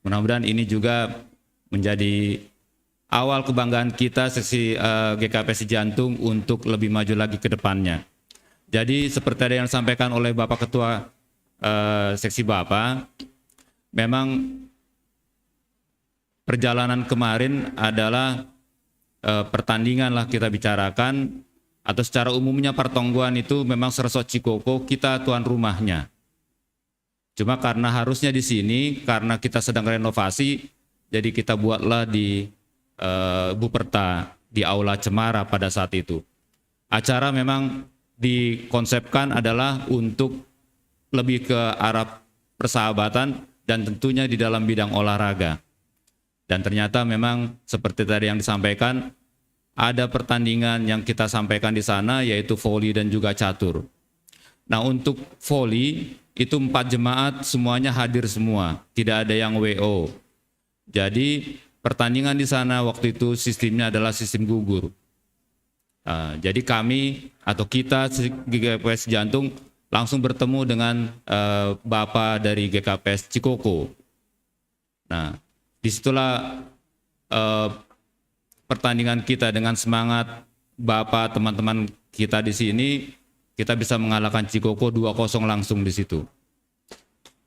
Mudah-mudahan ini juga menjadi awal kebanggaan kita seksi GKPS Jantung untuk lebih maju lagi ke depannya. Jadi seperti yang disampaikan oleh Bapak Ketua Seksi Bapak, memang perjalanan kemarin adalah pertandingan lah kita bicarakan, atau secara umumnya pertongguan itu memang Saresot Cikoko kita tuan rumahnya. Cuma karena harusnya di sini, karena kita sedang renovasi, jadi kita buatlah di Buperta di Aula Cemara pada saat itu. Acara memang dikonsepkan adalah untuk lebih ke arah persahabatan, dan tentunya di dalam bidang olahraga. Dan ternyata memang seperti tadi yang disampaikan, ada pertandingan yang kita sampaikan di sana yaitu voli dan juga catur. Nah, untuk voli itu 4 jemaat semuanya hadir semua, tidak ada yang WO. Jadi pertandingan di sana waktu itu sistemnya adalah sistem gugur. Jadi kami atau kita GKPS Jantung langsung bertemu dengan Bapak dari GKPS Cikoko. Nah, disitulah pertandingan kita dengan semangat Bapak, teman-teman kita di sini, kita bisa mengalahkan Cikoko 2-0 langsung di situ.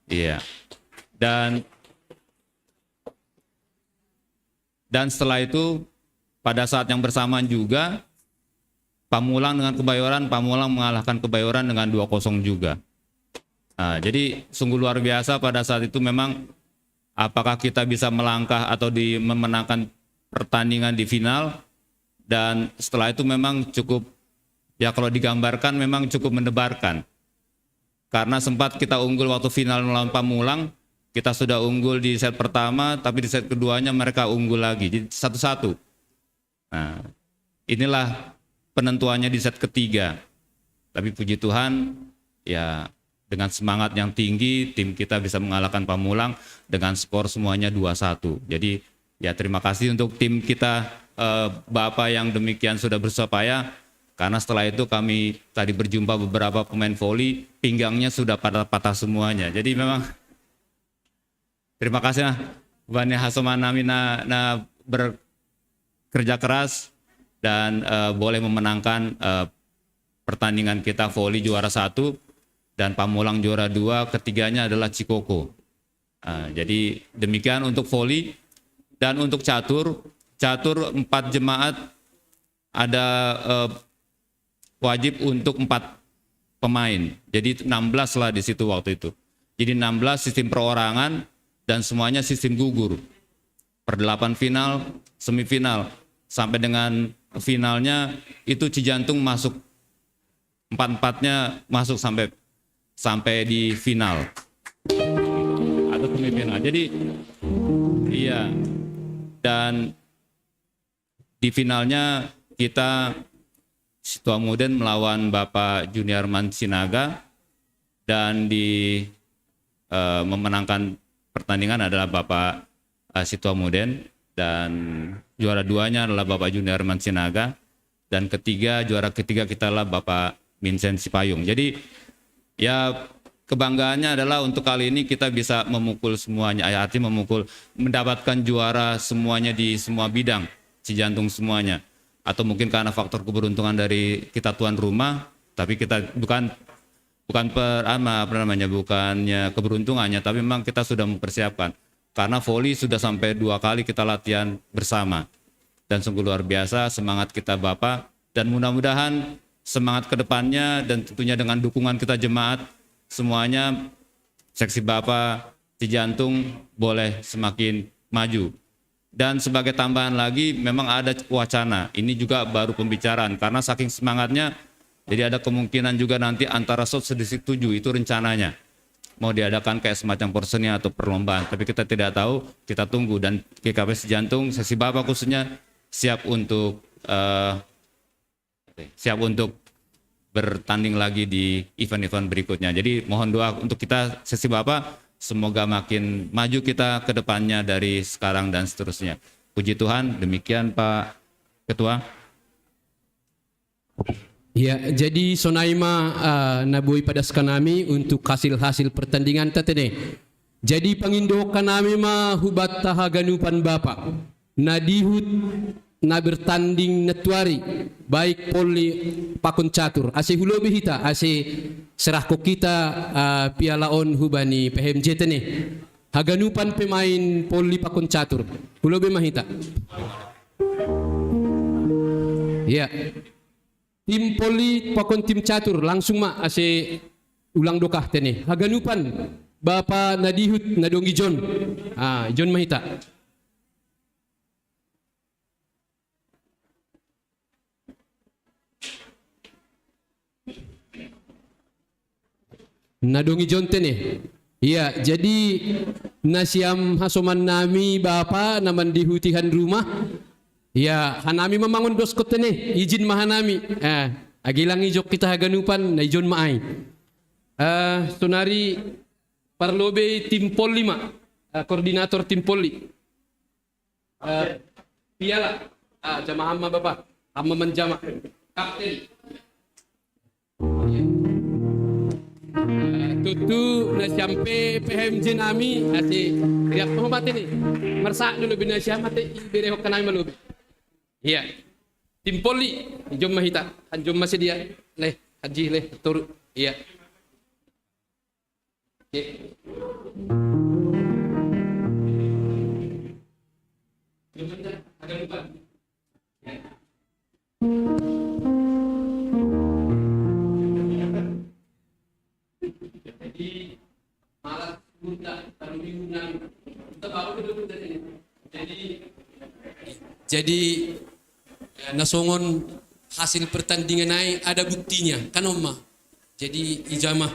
Iya. Dan setelah itu pada saat yang bersamaan juga Pamulang dengan Kebayoran, Pamulang mengalahkan Kebayoran dengan 2-0 juga. Nah, jadi sungguh luar biasa pada saat itu memang apakah kita bisa melangkah atau memenangkan pertandingan di final, dan setelah itu memang cukup, ya kalau digambarkan memang cukup mendebarkan. Karena sempat kita unggul waktu final melawan Pamulang, kita sudah unggul di set pertama, tapi di set keduanya mereka unggul lagi, jadi 1-1. Nah, inilah penentuannya di set ketiga. Tapi puji Tuhan, ya dengan semangat yang tinggi, tim kita bisa mengalahkan Pamulang dengan skor semuanya 2-1. Jadi ya terima kasih untuk tim kita, Bapak yang demikian sudah bersusah payah, karena setelah itu kami tadi berjumpa beberapa pemain voli, pinggangnya sudah patah-patah semuanya. Jadi memang terima kasih Bani Hasoman nami na bekerja keras dan boleh memenangkan pertandingan kita voli juara 1 dan Pamulang juara 2, ketiganya adalah Cikoko. Jadi demikian untuk voli. Dan untuk catur 4 jemaat ada wajib untuk 4 pemain. Jadi 16 lah di situ waktu itu. Jadi 16 sistem perorangan dan semuanya sistem gugur. Per 8 final, semifinal, sampai dengan finalnya itu Cijantung masuk 4-4-nya masuk sampai di final atau semifinal. Jadi iya. Dan di finalnya kita Situamuden melawan Bapak Juniarman Sinaga, dan di memenangkan pertandingan adalah Bapak Situamuden, dan juara 2-nya adalah Bapak Juniarman Sinaga, dan juara ketiga kita adalah Bapak Vincent Sipayung. Jadi ya kebanggaannya adalah untuk kali ini kita bisa memukul semuanya, artinya mendapatkan juara semuanya di semua bidang, Cijantung semuanya. Atau mungkin karena faktor keberuntungan dari kita tuan rumah, tapi kita bukannya keberuntungannya, tapi memang kita sudah mempersiapkan. Karena voli sudah sampai 2 kali kita latihan bersama. Dan sungguh luar biasa semangat kita Bapak, dan mudah-mudahan semangat ke depannya dan tentunya dengan dukungan kita jemaat, semuanya seksi Bapak Cijantung boleh semakin maju. Dan sebagai tambahan lagi, memang ada wacana, ini juga baru pembicaraan, karena saking semangatnya, jadi ada kemungkinan juga nanti antara SOT sedistrik 7 itu rencananya mau diadakan kayak semacam porsennya atau perlombaan, tapi kita tidak tahu, kita tunggu. Dan GKPS Cijantung, seksi Bapak khususnya siap untuk bertanding lagi di event-event berikutnya. Jadi mohon doa untuk kita sesi Bapak, semoga makin maju kita ke depannya dari sekarang dan seterusnya. Puji Tuhan, demikian Pak Ketua. Ya, jadi sonaima nabui pada sekanami untuk hasil-hasil pertandingan tatene. Jadi pangindokan kami mah hubat tahaganupan Bapak. Nadihut na bertanding netuari baik poli pakun catur ase hulobe hita ase serahko kita pialaon hubani PHMJ tene haganupan pemain poli pakun catur hulobe mahita ya tim poli pakun tim catur langsung ma ase ulang dokah tene haganupan Bapak Nadihut Nadongi John John mahita Nadongi Jonte nih Iya, jadi nasiam hasoman nami Bapa naman di hutihan rumah. Ya, hanami membangun doskot ini, izin mahanami. Agilang ijok kita haganupan na ijon maay. Sunari parlobe tim pol 5, koordinator tim poli. Piala, jamaah amma Bapak, amma menjama. Kapten. Tutu na sampai PMJ nami asi riak penghormat ini mersak dulu bina syamate ibere hokanai malubi. Iya. Tim poli jom mahita jom masih dia leh haji leh tur iya. Oke. Jom kita agak lupa. Ya. Jadi malas buta taruh kita baru dulu dari jadi nasongon hasil pertandingan naik ada buktinya kan Oma. Jadi ijamah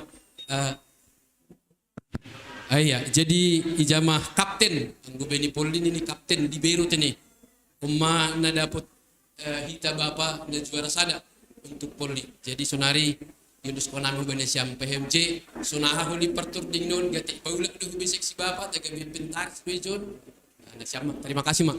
iya jadi ijamah kapten Gubeni Polin ini kapten di Beirut ini Oma na dapat hita Bapak na juara sada untuk Poli. Jadi sonari Yunus konami bane siam PMJ sunaha huli pertur ding non gati paula du besek si Bapak jaga pintar sejon. Nah, siap Mak. Terima kasih Mak.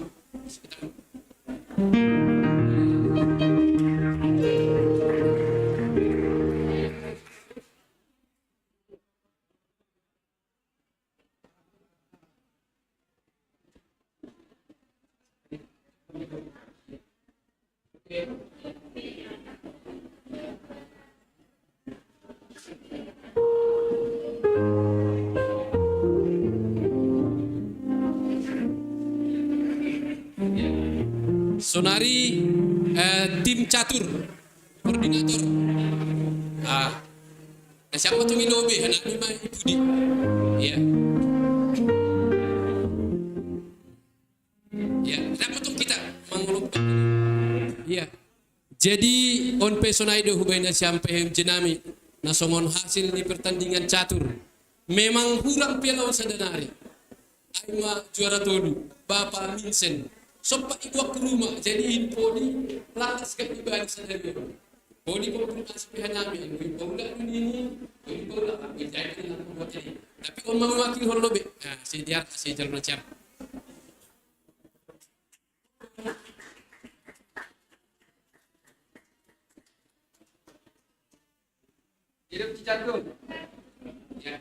Sonari tim catur koordinator siapa tuh Milobe anak lima ibu di ya ya siapa tuh kita mengulung ya jadi on pesonaido hubaina sampai jenami nasongon hasil di pertandingan catur memang kurang piala sadanari aima juara tolu Bapak Vincent sopak ibu ke rumah jadi info di latas ke ibadah sadari bodi konfirmasi pihak kami ibu udah ini ibu udah aku jadi buat ini tapi on mau wakil holobe si dia si jalan macam hidup cicagung ya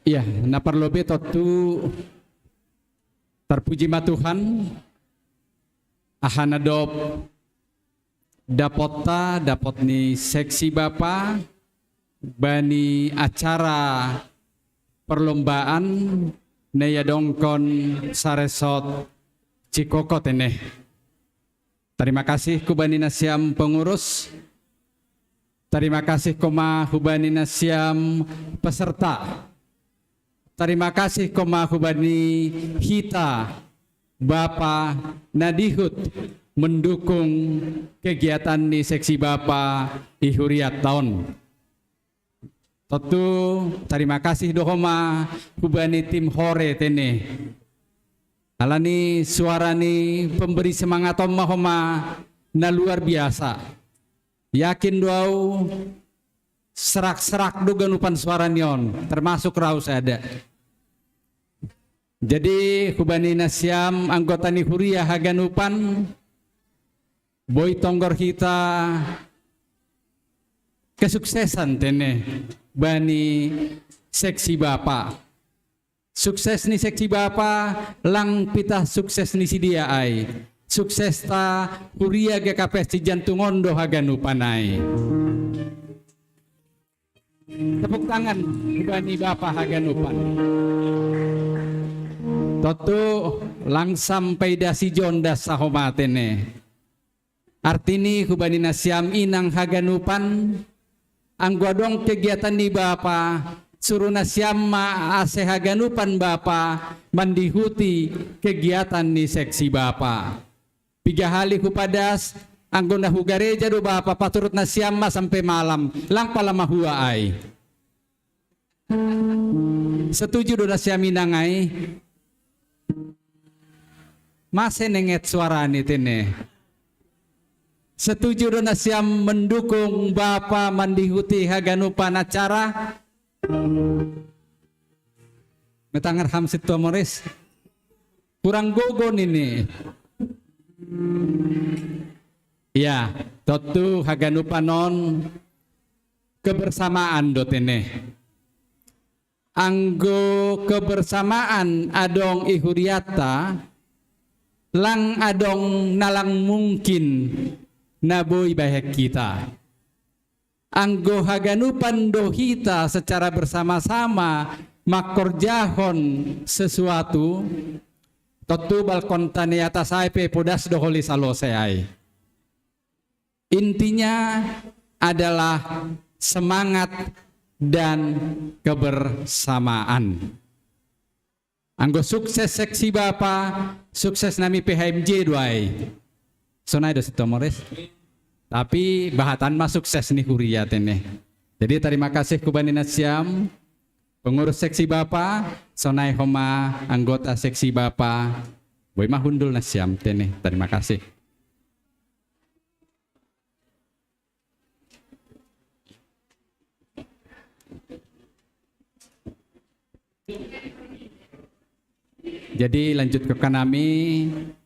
Iya, na parlobe totu terpuji ma Tuhan ahana dapot ni seksi Bapa bani acara perlombaan neya dongkon saresot Cikokot ini. Terima kasih kubani nasiam pengurus. Terima kasih koma hubani nasiam peserta. Terima kasih koma hubani hita Bapa Nadihut mendukung kegiatan di seksi Bapa Ihuriat tahun. Tentu terima kasih dohoma hubani tim hore tene. Alani suarani pemberi semangat homa na luar biasa. Yakin doau serak-serak duganupan suara nion termasuk raus ada. Jadi hubani nasiam anggota Nihuria Haganupan boy tonggor kita kesuksesan tene bani seksi Bapa. Sukses ni seksi Bapa lang pitah sukses ni si dia ai. Sukses ta Huria GKP si Jantungondo Haganupanai. Tepuk tangan bani Bapa Haganupan. Totu langsam paida si jondas sahomatene. Artini kubani nasyam inang haganupan angguadong kegiatan ni Bapa suruh nasyam ase haganupan Bapa mandihuti kegiatan ni seksi Bapa. Piga hali kupadas anggo na hugareja do Bapa paturut nasyam sampai malam lang pala mahua ay. Setuju do nasyam inangai. Masih nenget suara ni tene. Setuju do nasyam mendukung Bapa mandihuti haganupan acara. Metangar hamsit tua Moris. Kurang gogon ini. Ya, totu haganupanon kebersamaan do tene. Anggo kebersamaan adong ihuriata lang adong nalang mungkin naboy bahek kita. Anggo haganupan dohita secara bersama-sama makorjahon sesuatu totu balkon tani atas aipe podas doholi salosai. Intinya adalah semangat dan kebersamaan. Anggo sukses seksi Bapa, sukses nami PHMJ duai. Sonai do sitomores. Tapi bahatan mah sukses nih kuria tene. Jadi terima kasih kubani nasyam pengurus seksi Bapa, sonai homa anggota seksi Bapa. Boy mah hundul nasyam tene. Terima kasih. Jadi lanjut ke kanami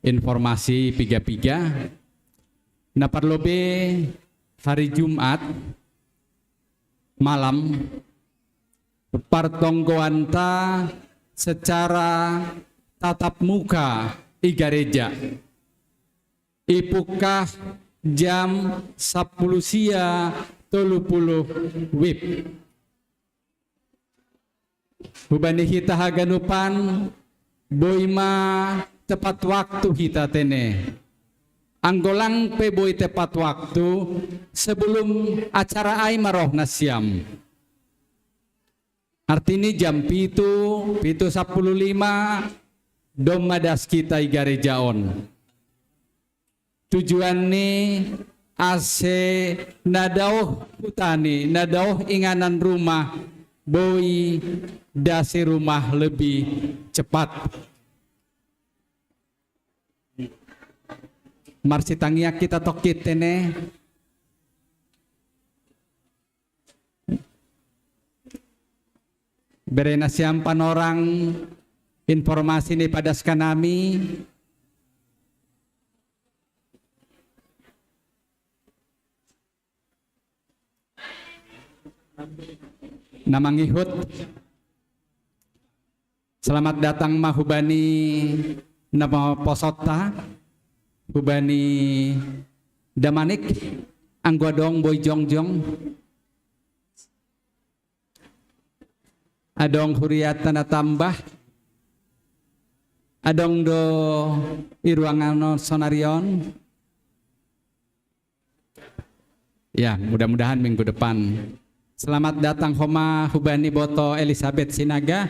informasi piga-piga. Naparlobe hari Jumat malam partonggoanta secara tatap muka i gereja. Ipukah jam 10 sia 30 WIB. Hubani kita haganupan boima tepat waktu kita tene. Anggolang pe boy tepat waktu sebelum acara ai maroh nasyam. Artinya jam pitu 15 dom madas kita i garejaon. Tujuan ni ase nadauh hutani, nadauh inganan rumah boy dasi rumah lebih cepat. Marsi tangia kita tokit tene. Berena siampan orang informasi ini pada skanami. Namangihut. Selamat datang mahubani nama posota. Hubani Damanik Anggodong Boy Jongjong Adong Huriatan tambah Adong do Iruangano Sonarion. Ya, mudah-mudahan minggu depan. Selamat datang Homa Hubani Boto Elizabeth Sinaga.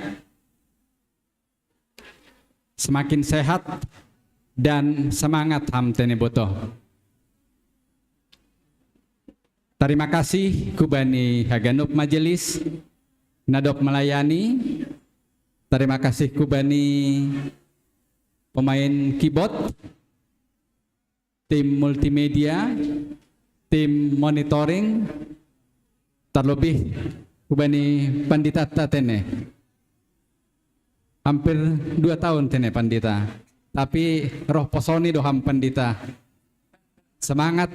Semakin sehat dan semangat hamtene boto. Terima kasih kubani Haganup Majelis nadok melayani. Terima kasih kubani pemain keyboard, tim multimedia, tim monitoring, terlebih kubani pandita tatene. Hampir 2 tahun tene pandita. Tapi roh posoni doham pandita. Semangat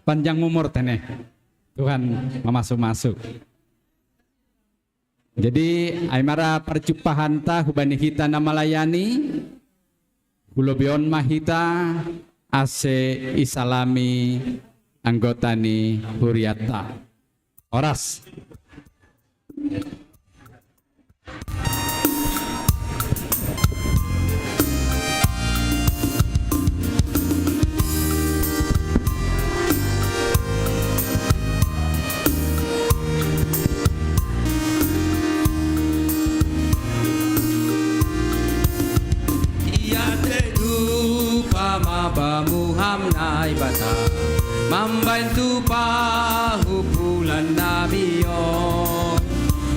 panjang umur tene. Tuhan memasuk-masuk. Jadi aimara percupahan ta hubani kita nama layani. Hulobion mahita ase isalami anggotani huriata. Oras. hanai bata membantu pahupulan namion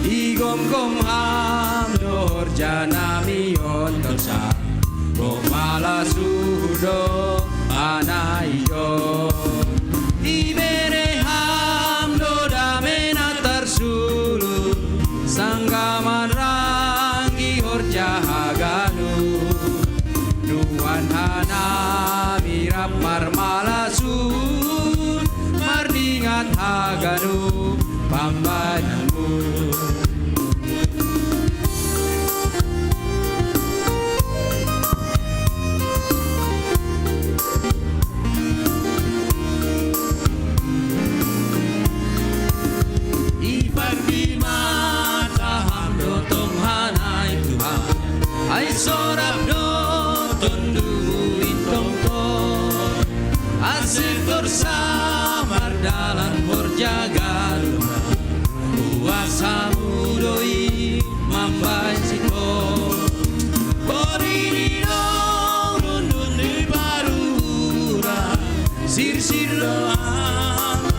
igom-gom hamdor janamion tersa gomala sudo anaiyo ibere hamdo damena tersulu sanggaman rangi horja haganu nuan hana mirap marmalasun mardingat haganu pambananmu ay sorap do tundu intong to asektor samar dalan horjaga kuasa mudoi mambai siko koriri do rundun di barura sir doang